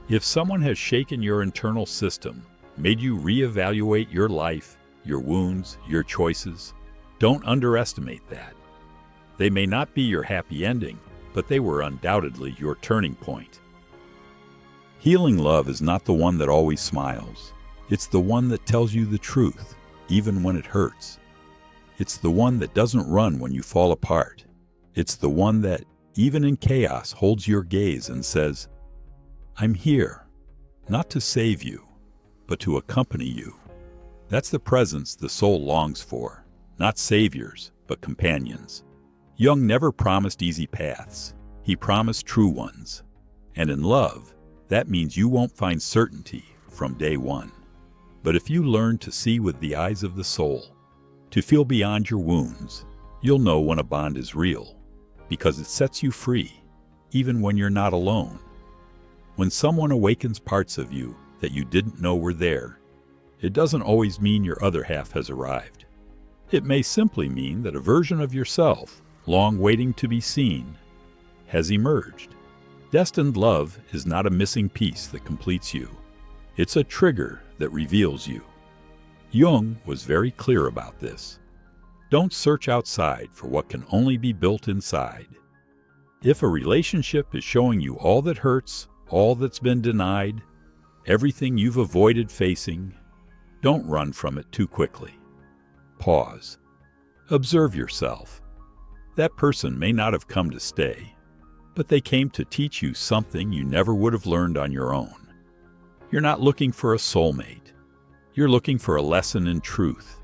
[SPEAKER 1] If someone has shaken your internal system, made you reevaluate your life, your wounds, your choices, don't underestimate that. They may not be your happy ending, but they were undoubtedly your turning point. Healing love is not the one that always smiles. It's the one that tells you the truth, even when it hurts. It's the one that doesn't run when you fall apart. It's the one that, even in chaos, holds your gaze and says, I'm here, not to save you, but to accompany you. That's the presence the soul longs for, not saviors, but companions. Jung never promised easy paths. He promised true ones. And in love, that means you won't find certainty from day one. But if you learn to see with the eyes of the soul, to feel beyond your wounds, you'll know when a bond is real, because it sets you free, even when you're not alone. When someone awakens parts of you that you didn't know were there, it doesn't always mean your other half has arrived. It may simply mean that a version of yourself, long waiting to be seen, has emerged. Destined love is not a missing piece that completes you. It's a trigger that reveals you. Jung was very clear about this. Don't search outside for what can only be built inside. If a relationship is showing you all that hurts, all that's been denied, everything you've avoided facing, don't run from it too quickly. Pause. Observe yourself. That person may not have come to stay, but they came to teach you something you never would have learned on your own. You're not looking for a soulmate. You're looking for a lesson in truth.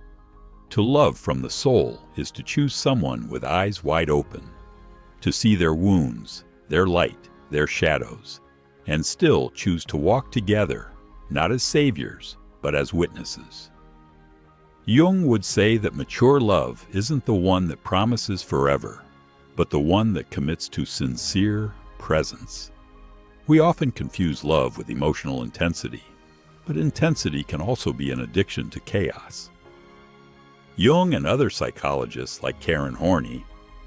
[SPEAKER 1] To love from the soul is to choose someone with eyes wide open, to see their wounds, their light, their shadows, and still choose to walk together, not as saviors, but as witnesses. Jung would say that mature love isn't the one that promises forever, but the one that commits to sincere presence. We often confuse love with emotional intensity, but intensity can also be an addiction to chaos. Jung and other psychologists like Karen Horney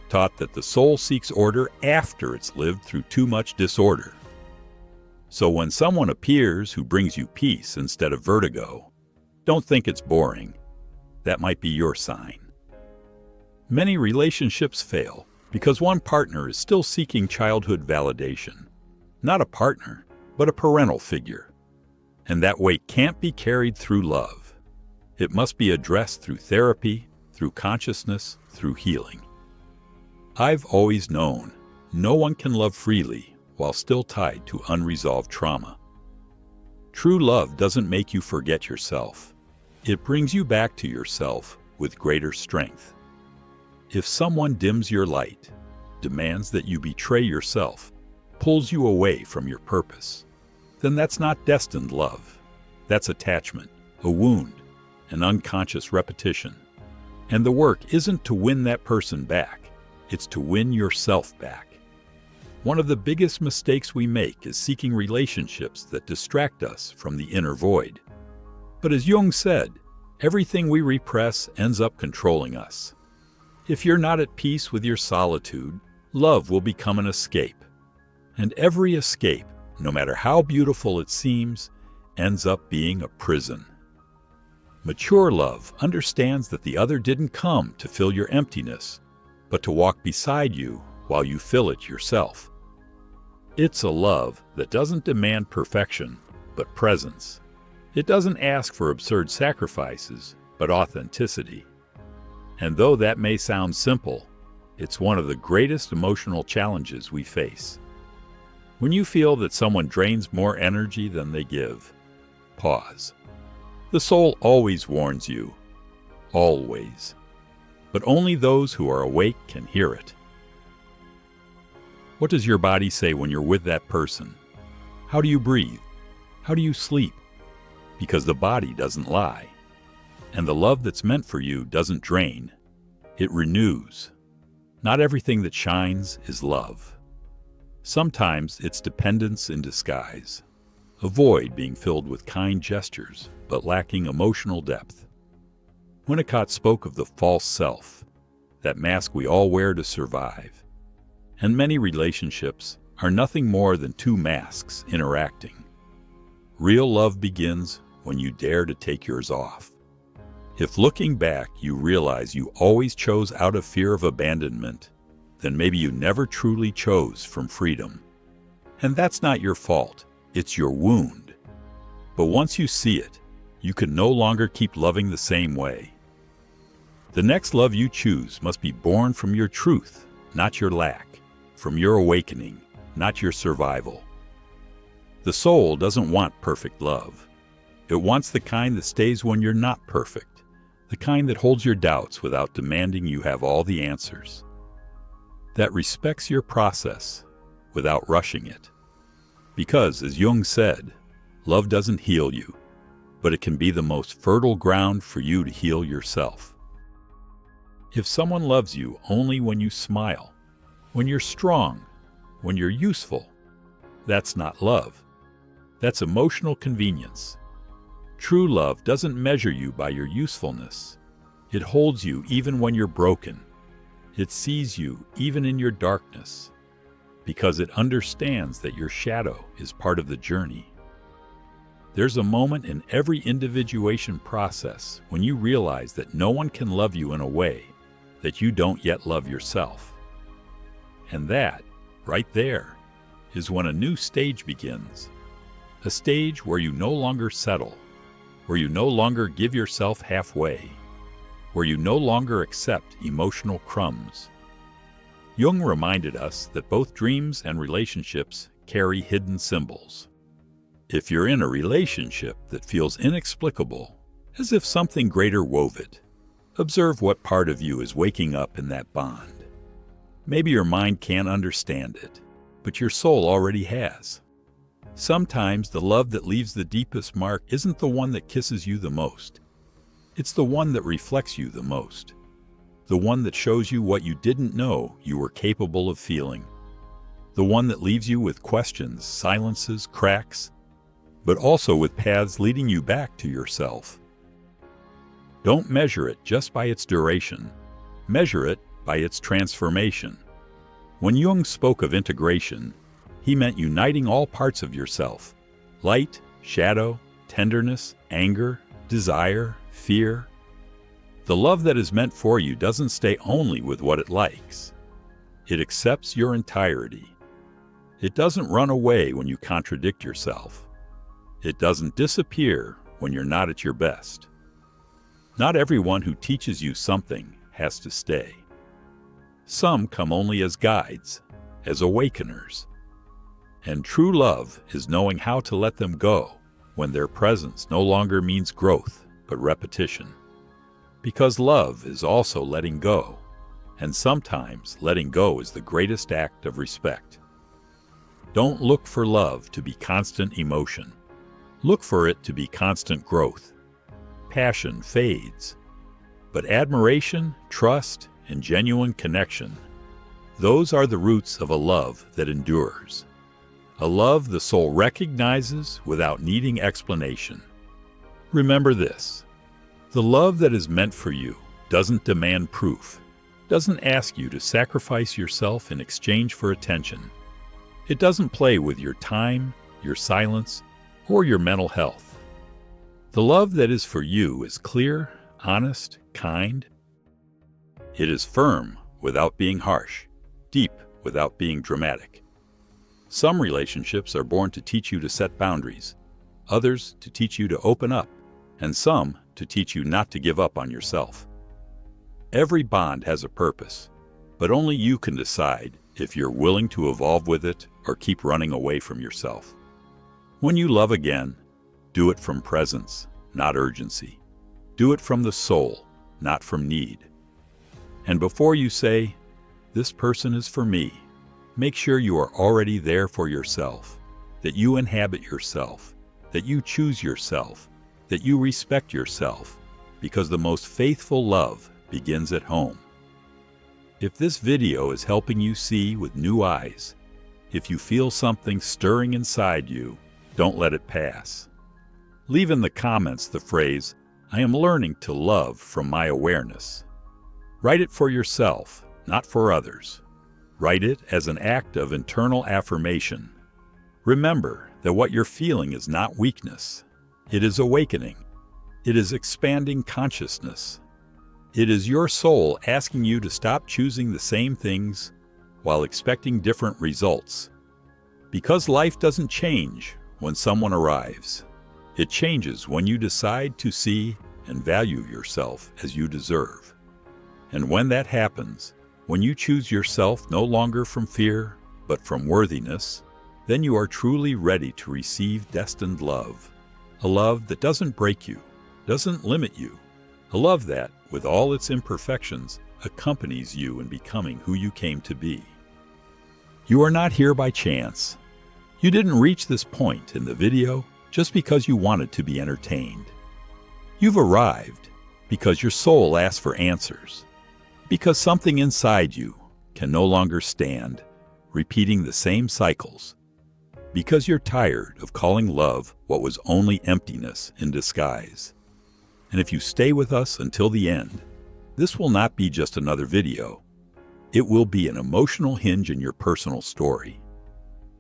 [SPEAKER 1] taught that the soul seeks order after it's lived through too much disorder. So when someone appears who brings you peace instead of vertigo, don't think it's boring. That might be your sign. Many relationships fail because one partner is still seeking childhood validation. Not a partner, but a parental figure. And that weight can't be carried through love. It must be addressed through therapy, through consciousness, through healing. I've always known no one can love freely while still tied to unresolved trauma. True love doesn't make you forget yourself. It brings you back to yourself with greater strength. If someone dims your light, demands that you betray yourself, pulls you away from your purpose, then that's not destined love. That's attachment, a wound, an unconscious repetition. And the work isn't to win that person back, it's to win yourself back. One of the biggest mistakes we make is seeking relationships that distract us from the inner void. But as Jung said, everything we repress ends up controlling us. If you're not at peace with your solitude, love will become an escape. And every escape, no matter how beautiful it seems, ends up being a prison. Mature love understands that the other didn't come to fill your emptiness, but to walk beside you while you fill it yourself. It's a love that doesn't demand perfection, but presence. It doesn't ask for absurd sacrifices, but authenticity. And though that may sound simple, it's one of the greatest emotional challenges we face. When you feel that someone drains more energy than they give, pause. The soul always warns you. Always. But only those who are awake can hear it. What does your body say when you're with that person? How do you breathe? How do you sleep? Because the body doesn't lie. And the love that's meant for you doesn't drain. It renews. Not everything that shines is love. Sometimes it's dependence in disguise. A void being filled with kind gestures, but lacking emotional depth. Winnicott spoke of the false self, that mask we all wear to survive. And many relationships are nothing more than two masks interacting. Real love begins when you dare to take yours off. If looking back you realize you always chose out of fear of abandonment, then maybe you never truly chose from freedom. And that's not your fault, it's your wound. But once you see it, you can no longer keep loving the same way. The next love you choose must be born from your truth, not your lack, from your awakening, not your survival. The soul doesn't want perfect love. It wants the kind that stays when you're not perfect, the kind that holds your doubts without demanding you have all the answers. That respects your process without rushing it. Because, as Jung said, love doesn't heal you, but it can be the most fertile ground for you to heal yourself. If someone loves you only when you smile, when you're strong, when you're useful, that's not love. That's emotional convenience. True love doesn't measure you by your usefulness. It holds you even when you're broken. It sees you even in your darkness, because it understands that your shadow is part of the journey. There's a moment in every individuation process when you realize that no one can love you in a way that you don't yet love yourself. And that, right there, is when a new stage begins. A stage where you no longer settle, where you no longer give yourself halfway, where you no longer accept emotional crumbs. Jung reminded us that both dreams and relationships carry hidden symbols. If you're in a relationship that feels inexplicable, as if something greater wove it, observe what part of you is waking up in that bond. Maybe your mind can't understand it, but your soul already has. Sometimes the love that leaves the deepest mark isn't the one that kisses you the most. It's the one that reflects you the most. The one that shows you what you didn't know you were capable of feeling. The one that leaves you with questions, silences, cracks, but also with paths leading you back to yourself. Don't measure it just by its duration. Measure it by its transformation. When Jung spoke of integration, he meant uniting all parts of yourself: light, shadow, tenderness, anger, desire, fear. The love that is meant for you doesn't stay only with what it likes. It accepts your entirety. It doesn't run away when you contradict yourself. It doesn't disappear when you're not at your best. Not everyone who teaches you something has to stay. Some come only as guides, as awakeners. And true love is knowing how to let them go when their presence no longer means growth, but repetition. Because love is also letting go, and sometimes letting go is the greatest act of respect. Don't look for love to be constant emotion. Look for it to be constant growth. Passion fades, but admiration, trust, and genuine connection, those are the roots of a love that endures. A love the soul recognizes without needing explanation. Remember this: the love that is meant for you doesn't demand proof, doesn't ask you to sacrifice yourself in exchange for attention. It doesn't play with your time, your silence, or your mental health. The love that is for you is clear, honest, kind. It is firm without being harsh, deep without being dramatic. Some relationships are born to teach you to set boundaries, others to teach you to open up, and some to teach you not to give up on yourself. Every bond has a purpose, but only you can decide if you're willing to evolve with it or keep running away from yourself. When you love again, do it from presence, not urgency. Do it from the soul, not from need. And before you say, "This person is for me," make sure you are already there for yourself, that you inhabit yourself, that you choose yourself, that you respect yourself, because the most faithful love begins at home. If this video is helping you see with new eyes, if you feel something stirring inside you, don't let it pass. Leave in the comments the phrase, "I am learning to love from my awareness." Write it for yourself, not for others. Write it as an act of internal affirmation. Remember that what you're feeling is not weakness. It is awakening. It is expanding consciousness. It is your soul asking you to stop choosing the same things while expecting different results. Because life doesn't change when someone arrives. It changes when you decide to see and value yourself as you deserve. And when that happens, when you choose yourself no longer from fear, but from worthiness, then you are truly ready to receive destined love. A love that doesn't break you, doesn't limit you. A love that, with all its imperfections, accompanies you in becoming who you came to be. You are not here by chance. You didn't reach this point in the video just because you wanted to be entertained. You've arrived because your soul asked for answers, because something inside you can no longer stand repeating the same cycles, because you're tired of calling love what was only emptiness in disguise. And if you stay with us until the end, this will not be just another video. It will be an emotional hinge in your personal story.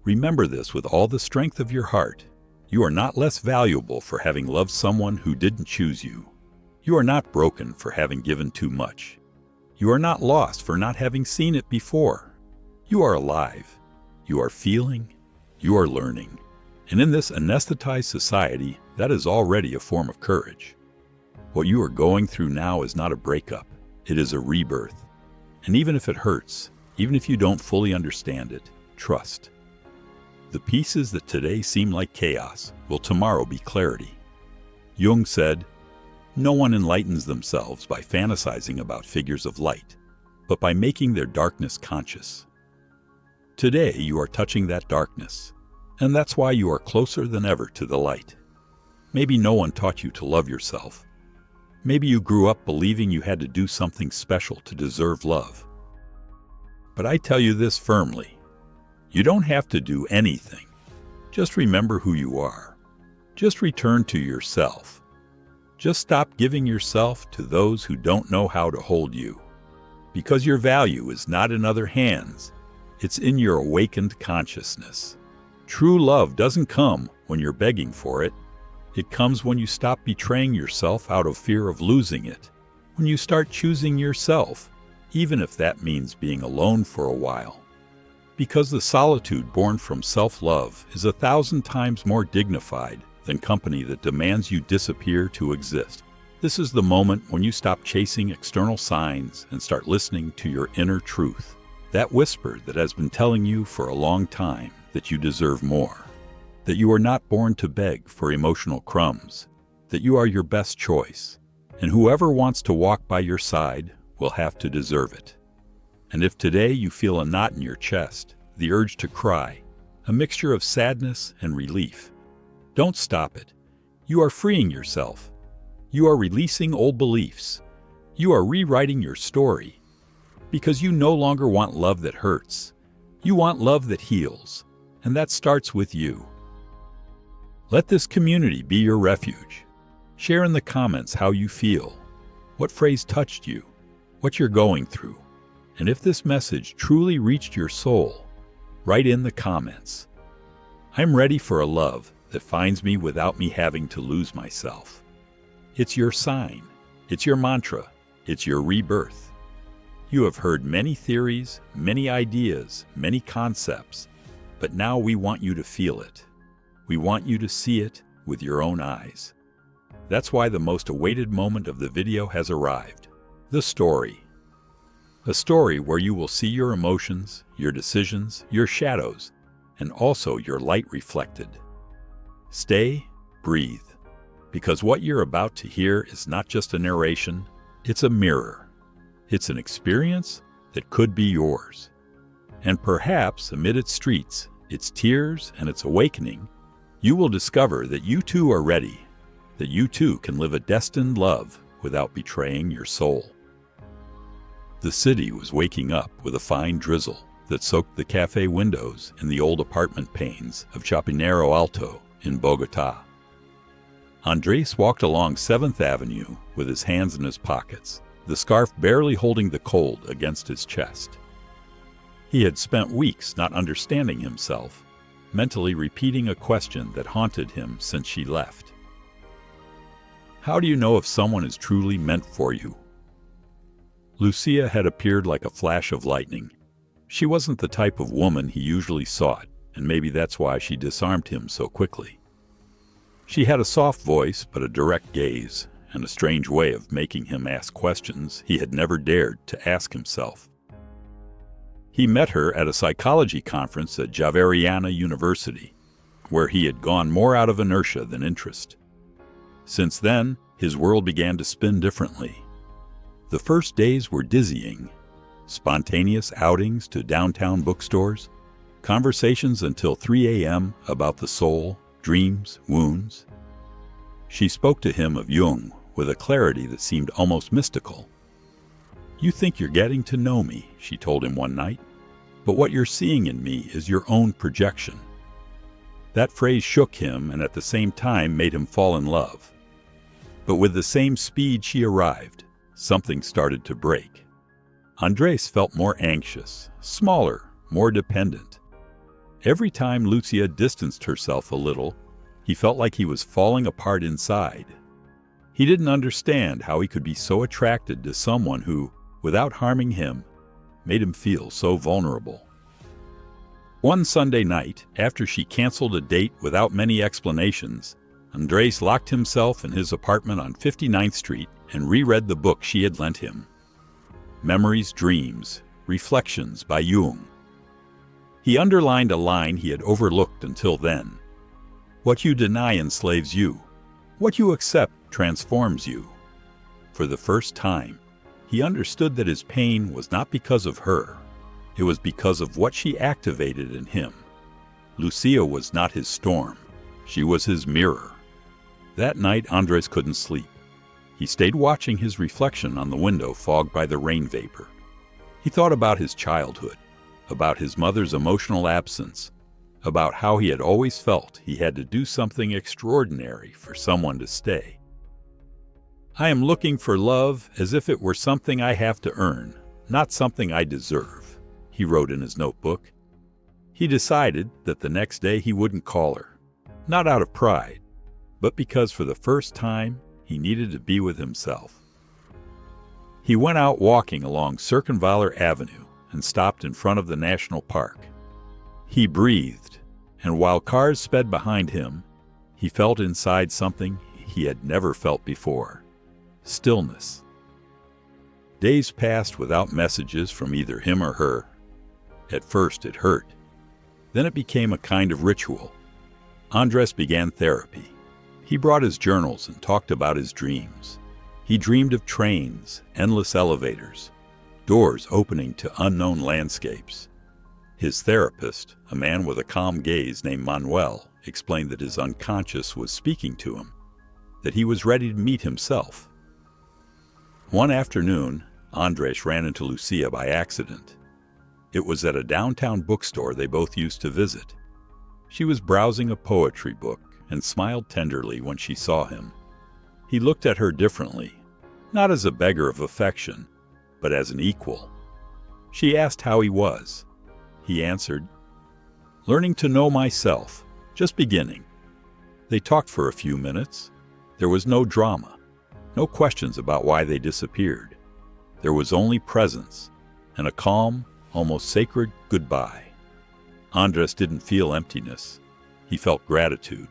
[SPEAKER 1] Remember this with all the strength of your heart. You are not less valuable for having loved someone who didn't choose you. You are not broken for having given too much. You are not lost for not having seen it before. You are alive. You are feeling. You are learning. And in this anesthetized society, that is already a form of courage. What you are going through now is not a breakup. It is a rebirth. And even if it hurts, even if you don't fully understand it, trust. The pieces that today seem like chaos will tomorrow be clarity. Jung said, "No one enlightens themselves by fantasizing about figures of light, but by making their darkness conscious." Today you are touching that darkness, and that's why you are closer than ever to the light. Maybe no one taught you to love yourself. Maybe you grew up believing you had to do something special to deserve love. But I tell you this firmly, you don't have to do anything. Just remember who you are. Just return to yourself. Just stop giving yourself to those who don't know how to hold you. Because your value is not in other hands, it's in your awakened consciousness. True love doesn't come when you're begging for it. It comes when you stop betraying yourself out of fear of losing it. When you start choosing yourself, even if that means being alone for a while. Because the solitude born from self-love is 1,000 times more dignified than company that demands you disappear to exist. This is the moment when you stop chasing external signs and start listening to your inner truth. That whisper that has been telling you for a long time that you deserve more. That you are not born to beg for emotional crumbs. That you are your best choice. And whoever wants to walk by your side will have to deserve it. And if today you feel a knot in your chest, the urge to cry, a mixture of sadness and relief, don't stop it. You are freeing yourself. You are releasing old beliefs. You are rewriting your story. Because you no longer want love that hurts. You want love that heals. And that starts with you. Let this community be your refuge. Share in the comments how you feel, what phrase touched you, what you're going through. And if this message truly reached your soul, write in the comments. I'm ready for a love that finds me without me having to lose myself. It's your sign. It's your mantra. It's your rebirth. You have heard many theories, many ideas, many concepts, but now we want you to feel it. We want you to see it with your own eyes. That's why the most awaited moment of the video has arrived. The story. A story where you will see your emotions, your decisions, your shadows, and also your light reflected. Stay, breathe, because what you're about to hear is not just a narration, it's a mirror. It's an experience that could be yours. And perhaps amid its streets, its tears, and its awakening, you will discover that you too are ready, that you too can live a destined love without betraying your soul. The city was waking up with a fine drizzle that soaked the cafe windows and the old apartment panes of Chapinero Alto in Bogota. Andres walked along 7th Avenue with his hands in his pockets, the scarf barely holding the cold against his chest. He had spent weeks not understanding himself, mentally repeating a question that haunted him since she left. How do you know if someone is truly meant for you? Lucia had appeared like a flash of lightning. She wasn't the type of woman he usually sought, and maybe that's why she disarmed him so quickly. She had a soft voice but a direct gaze, and a strange way of making him ask questions he had never dared to ask himself. He met her at a psychology conference at Javeriana University, where he had gone more out of inertia than interest. Since then, his world began to spin differently. The first days were dizzying. Spontaneous outings to downtown bookstores, conversations until 3 a.m. about the soul, dreams, wounds. She spoke to him of Jung with a clarity that seemed almost mystical. "You think you're getting to know me," she told him one night, "but what you're seeing in me is your own projection." That phrase shook him and at the same time made him fall in love. But with the same speed she arrived, something started to break. Andres felt more anxious, smaller, more dependent. Every time Lucia distanced herself a little, he felt like he was falling apart inside. He didn't understand how he could be so attracted to someone who, without harming him, made him feel so vulnerable. One Sunday night, after she canceled a date without many explanations, Andres locked himself in his apartment on 59th Street and reread the book she had lent him. Memories, Dreams, Reflections by Jung. He underlined a line he had overlooked until then. What you deny enslaves you. What you accept transforms you. For the first time, he understood that his pain was not because of her. It was because of what she activated in him. Lucia was not his storm. She was his mirror. That night, Andres couldn't sleep. He stayed watching his reflection on the window fogged by the rain vapor. He thought about his childhood, about his mother's emotional absence, about how he had always felt he had to do something extraordinary for someone to stay. "I am looking for love as if it were something I have to earn, not something I deserve," he wrote in his notebook. He decided that the next day he wouldn't call her, not out of pride, but because for the first time he needed to be with himself. He went out walking along Circunvalar Avenue and stopped in front of the national park. He breathed, and while cars sped behind him, he felt inside something he had never felt before: stillness. Days passed without messages from either him or her. At first it hurt. Then it became a kind of ritual. Andres began therapy. He brought his journals and talked about his dreams. He dreamed of trains, endless elevators, doors opening to unknown landscapes. His therapist, a man with a calm gaze named Manuel, explained that his unconscious was speaking to him, that he was ready to meet himself. One afternoon, Andres ran into Lucia by accident. It was at a downtown bookstore they both used to visit. She was browsing a poetry book and smiled tenderly when she saw him. He looked at her differently, not as a beggar of affection, but as an equal. She asked how he was. He answered, "Learning to know myself, just beginning." They talked for a few minutes. There was no drama, no questions about why they disappeared. There was only presence and a calm, almost sacred goodbye. Andres didn't feel emptiness. He felt gratitude,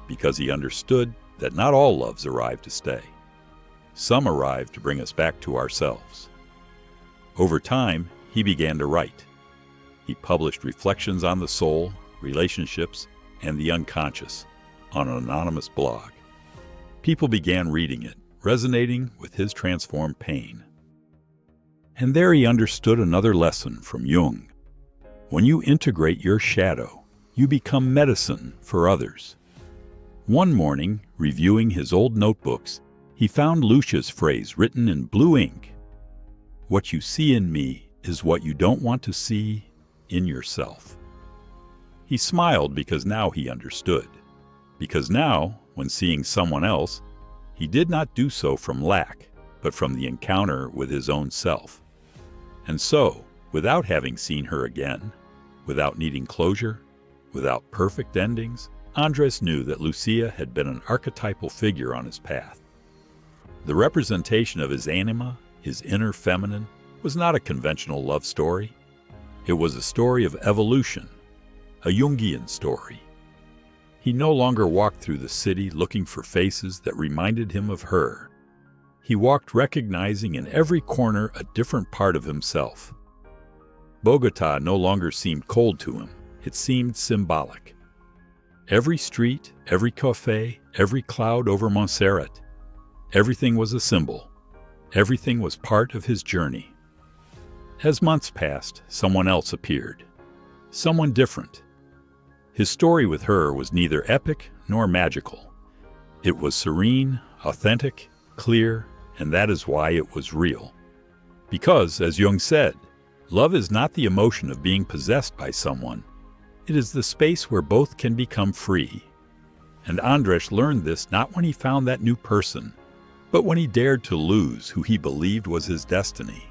[SPEAKER 1] because he understood that not all loves arrive to stay. Some arrive to bring us back to ourselves. Over time, he began to write. He published reflections on the soul, relationships, and the unconscious on an anonymous blog. People began reading it, resonating with his transformed pain. And there he understood another lesson from Jung. When you integrate your shadow, you become medicine for others. One morning, reviewing his old notebooks, he found Lucia's phrase written in blue ink: "What you see in me is what you don't want to see in yourself." He smiled because now he understood. Because now, when seeing someone else, he did not do so from lack, but from the encounter with his own self. And so, without having seen her again, without needing closure, without perfect endings, Andres knew that Lucia had been an archetypal figure on his path. The representation of his anima, his inner feminine, was not a conventional love story. It was a story of evolution, a Jungian story. He no longer walked through the city looking for faces that reminded him of her. He walked recognizing in every corner a different part of himself. Bogota no longer seemed cold to him. It seemed symbolic. Every street, every cafe, every cloud over Montserrat, everything was a symbol. Everything was part of his journey. As months passed, someone else appeared. Someone different. His story with her was neither epic nor magical. It was serene, authentic, clear, and that is why it was real. Because, as Jung said, love is not the emotion of being possessed by someone. It is the space where both can become free. And Andres learned this not when he found that new person, but when he dared to lose who he believed was his destiny.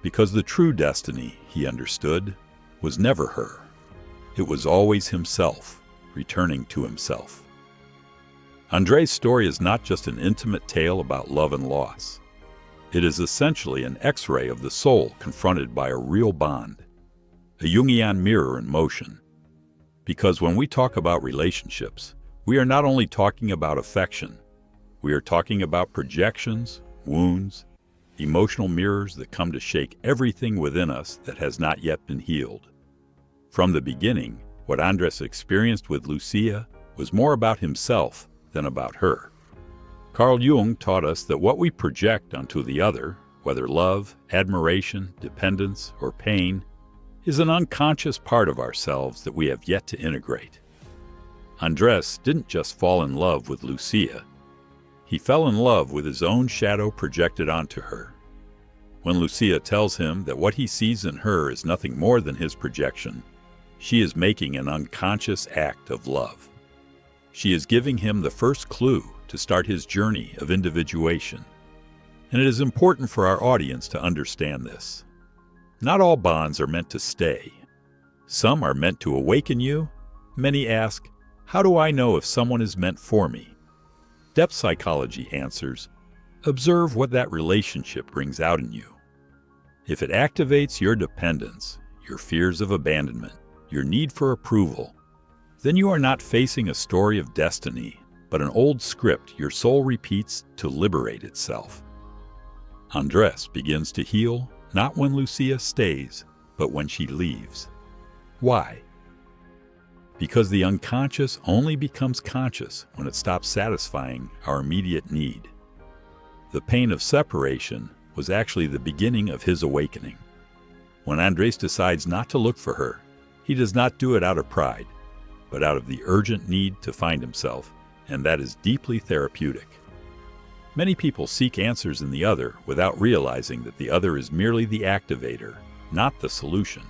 [SPEAKER 1] Because the true destiny, he understood, was never her. It was always himself, returning to himself. Andres' story is not just an intimate tale about love and loss. It is essentially an X-ray of the soul confronted by a real bond, a Jungian mirror in motion. Because when we talk about relationships, we are not only talking about affection, we are talking about projections, wounds, emotional mirrors that come to shake everything within us that has not yet been healed. From the beginning, what Andres experienced with Lucia was more about himself than about her. Carl Jung taught us that what we project onto the other, whether love, admiration, dependence, or pain, is an unconscious part of ourselves that we have yet to integrate. Andres didn't just fall in love with Lucia. He fell in love with his own shadow projected onto her. When Lucia tells him that what he sees in her is nothing more than his projection, she is making an unconscious act of love. She is giving him the first clue to start his journey of individuation. And it is important for our audience to understand this. Not all bonds are meant to stay. Some are meant to awaken you. Many ask, how do I know if someone is meant for me? Depth psychology answers, observe what that relationship brings out in you. If it activates your dependence, your fears of abandonment, your need for approval, then you are not facing a story of destiny, but an old script your soul repeats to liberate itself. Andrés begins to heal not when Lucia stays, but when she leaves. Why? Because the unconscious only becomes conscious when it stops satisfying our immediate need. The pain of separation was actually the beginning of his awakening. When Andrés decides not to look for her, he does not do it out of pride, but out of the urgent need to find himself, and that is deeply therapeutic. Many people seek answers in the other without realizing that the other is merely the activator, not the solution.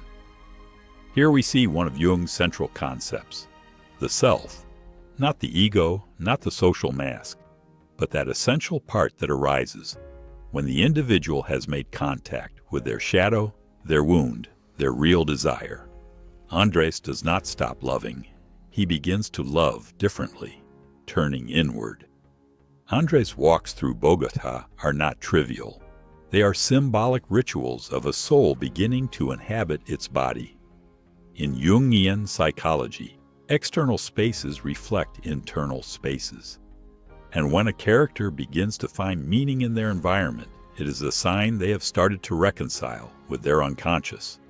[SPEAKER 1] Here we see one of Jung's central concepts, the self, not the ego, not the social mask, but that essential part that arises when the individual has made contact with their shadow, their wound, their real desire. Andrés does not stop loving. He begins to love differently, turning inward. Andrés' walks through Bogotá are not trivial. They are symbolic rituals of a soul beginning to inhabit its body. In Jungian psychology, external spaces reflect internal spaces. And when a character begins to find meaning in their environment, it is a sign they have started to reconcile with their unconscious.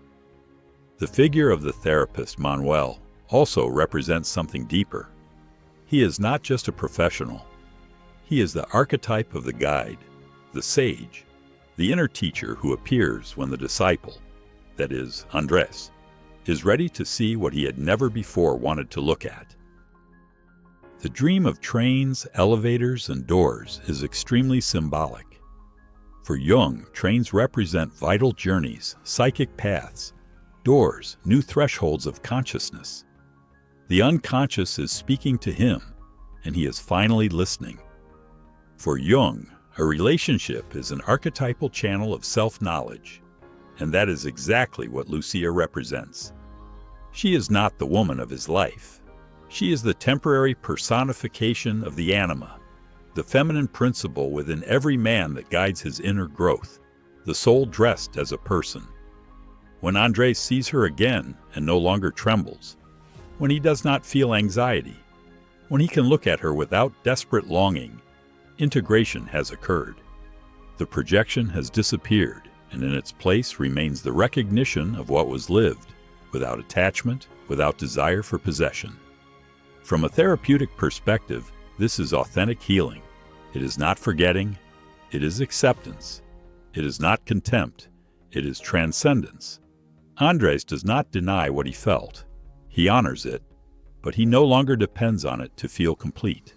[SPEAKER 1] The figure of the therapist Manuel also represents something deeper. He is not just a professional. He is the archetype of the guide, the sage, the inner teacher who appears when the disciple, that is, Andrés, is ready to see what he had never before wanted to look at. The dream of trains, elevators, and doors is extremely symbolic. For Jung, trains represent vital journeys, psychic paths, doors, new thresholds of consciousness. The unconscious is speaking to him, and he is finally listening. For Jung, a relationship is an archetypal channel of self-knowledge, and that is exactly what Lucia represents. She is not the woman of his life. She is the temporary personification of the anima, the feminine principle within every man that guides his inner growth, the soul dressed as a person. When Andrés sees her again and no longer trembles, when he does not feel anxiety, when he can look at her without desperate longing, integration has occurred. The projection has disappeared, and in its place remains the recognition of what was lived, without attachment, without desire for possession. From a therapeutic perspective, this is authentic healing. It is not forgetting, it is acceptance. It is not contempt, it is transcendence. Andrés does not deny what he felt. He honors it, but he no longer depends on it to feel complete.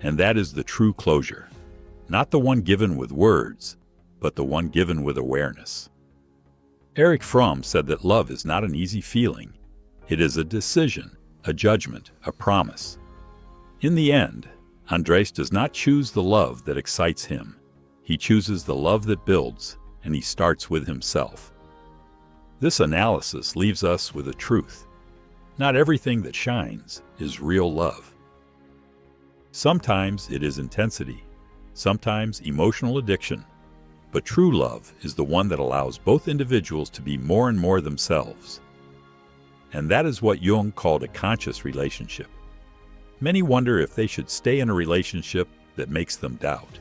[SPEAKER 1] And that is the true closure, not the one given with words, but the one given with awareness. Erich Fromm said that love is not an easy feeling. It is a decision, a judgment, a promise. In the end, Andrés does not choose the love that excites him. He chooses the love that builds, and he starts with himself. This analysis leaves us with a truth. Not everything that shines is real love. Sometimes it is intensity, sometimes emotional addiction, but true love is the one that allows both individuals to be more and more themselves. And that is what Jung called a conscious relationship. Many wonder if they should stay in a relationship that makes them doubt.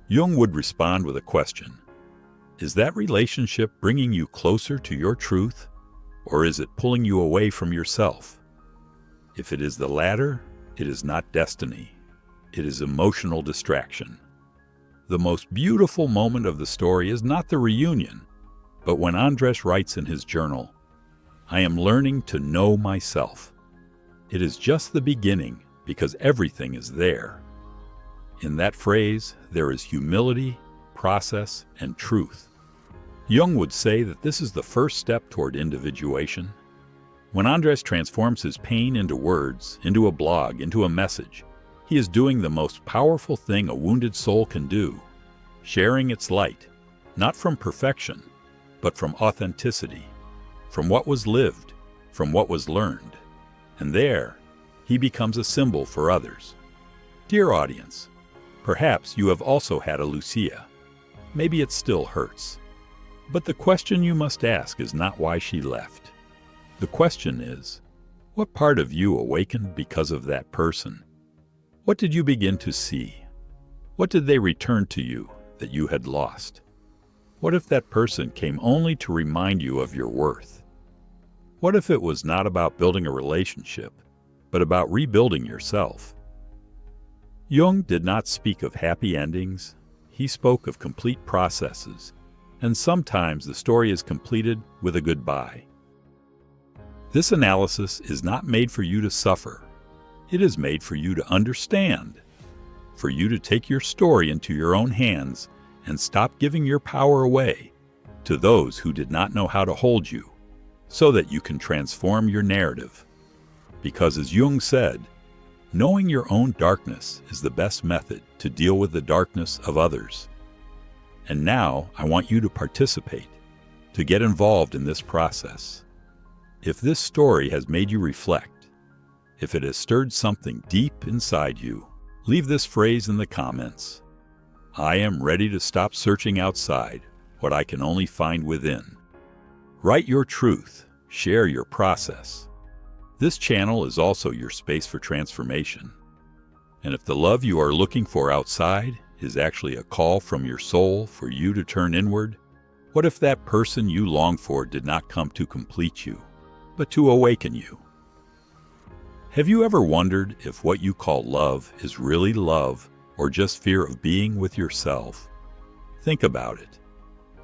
[SPEAKER 1] Jung would respond with a question. Is that relationship bringing you closer to your truth, or is it pulling you away from yourself? If it is the latter, it is not destiny. It is emotional distraction. The most beautiful moment of the story is not the reunion, but when Andrés writes in his journal, "I am learning to know myself." It is just the beginning because everything is there. In that phrase, there is humility, process, and truth. Jung would say that this is the first step toward individuation. When Andres transforms his pain into words, into a blog, into a message, he is doing the most powerful thing a wounded soul can do, sharing its light, not from perfection, but from authenticity, from what was lived, from what was learned. And there, he becomes a symbol for others. Dear audience, perhaps you have also had a Lucia. Maybe it still hurts. But the question you must ask is not why she left. The question is, what part of you awakened because of that person? What did you begin to see? What did they return to you that you had lost? What if that person came only to remind you of your worth? What if it was not about building a relationship, but about rebuilding yourself? Jung did not speak of happy endings. He spoke of complete processes, and sometimes the story is completed with a goodbye. This analysis is not made for you to suffer. It is made for you to understand, for you to take your story into your own hands and stop giving your power away to those who did not know how to hold you, so that you can transform your narrative. Because as Jung said, knowing your own darkness is the best method to deal with the darkness of others. And now I want you to participate, to get involved in this process. If this story has made you reflect, if it has stirred something deep inside you, leave this phrase in the comments. I am ready to stop searching outside what I can only find within. Write your truth, share your process. This channel is also your space for transformation. And if the love you are looking for outside is actually a call from your soul for you to turn inward, what if that person you long for did not come to complete you, but to awaken you? Have you ever wondered if what you call love is really love or just fear of being with yourself? Think about it.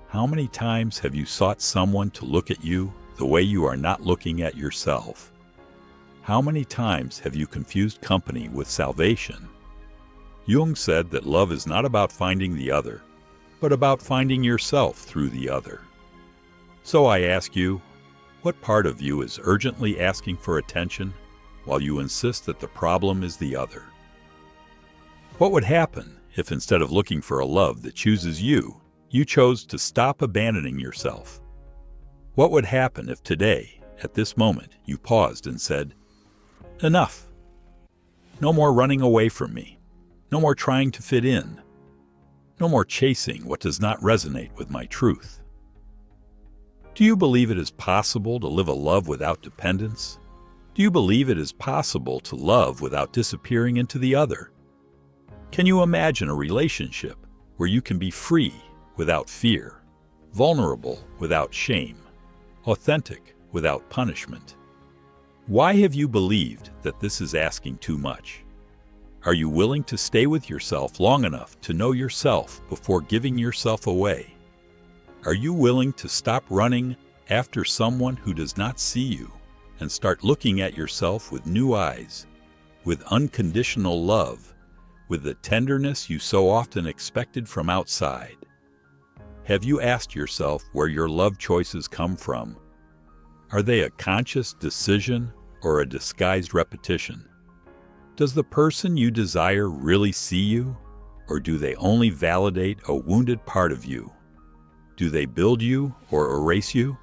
[SPEAKER 1] How many times have you sought someone to look at you the way you are not looking at yourself? How many times have you confused company with salvation? Jung said that love is not about finding the other, but about finding yourself through the other. So I ask you, what part of you is urgently asking for attention while you insist that the problem is the other? What would happen if instead of looking for a love that chooses you, you chose to stop abandoning yourself? What would happen if today, at this moment, you paused and said, enough. No more running away from me. No more trying to fit in. No more chasing what does not resonate with my truth. Do you believe it is possible to live a love without dependence? Do you believe it is possible to love without disappearing into the other? Can you imagine a relationship where you can be free without fear, vulnerable without shame, authentic without punishment? Why have you believed that this is asking too much? Are you willing to stay with yourself long enough to know yourself before giving yourself away? Are you willing to stop running after someone who does not see you and start looking at yourself with new eyes, with unconditional love, with the tenderness you so often expected from outside? Have you asked yourself where your love choices come from? Are they a conscious decision or a disguised repetition? Does the person you desire really see you, or do they only validate a wounded part of you? Do they build you or erase you?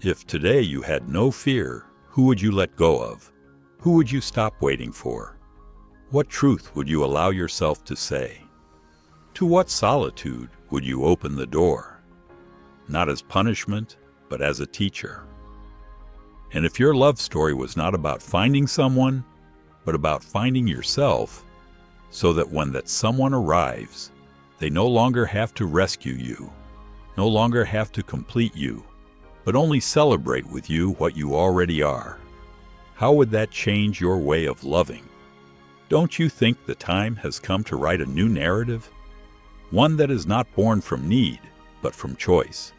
[SPEAKER 1] If today you had no fear, who would you let go of? Who would you stop waiting for? What truth would you allow yourself to say? To what solitude would you open the door? Not as punishment, but as a teacher. And if your love story was not about finding someone, but about finding yourself, so that when that someone arrives, they no longer have to rescue you, no longer have to complete you, but only celebrate with you what you already are, how would that change your way of loving? Don't you think the time has come to write a new narrative? One that is not born from need, but from choice.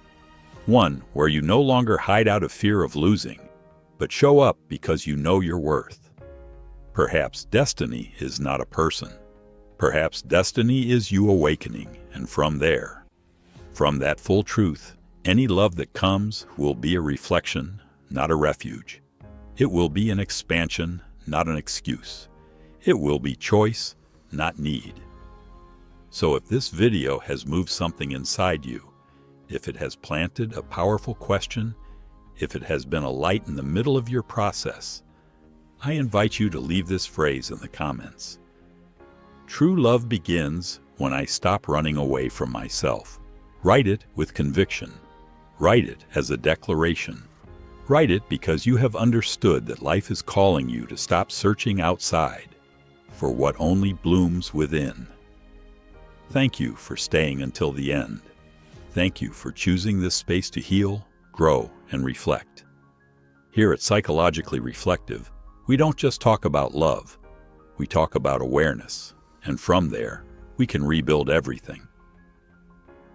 [SPEAKER 1] One where you no longer hide out of fear of losing, but show up because you know your worth. Perhaps destiny is not a person. Perhaps destiny is you awakening, and from there, from that full truth, any love that comes will be a reflection, not a refuge. It will be an expansion, not an excuse. It will be choice, not need. So if this video has moved something inside you, if it has planted a powerful question, if it has been a light in the middle of your process, I invite you to leave this phrase in the comments. True love begins when I stop running away from myself. Write it with conviction. Write it as a declaration. Write it because you have understood that life is calling you to stop searching outside for what only blooms within. Thank you for staying until the end. Thank you for choosing this space to heal, grow, and reflect. Here at Psychologically Reflective, we don't just talk about love, we talk about awareness, and from there, we can rebuild everything.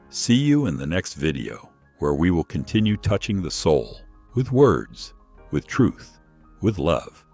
[SPEAKER 1] See you in the next video, where we will continue touching the soul with words, with truth, with love.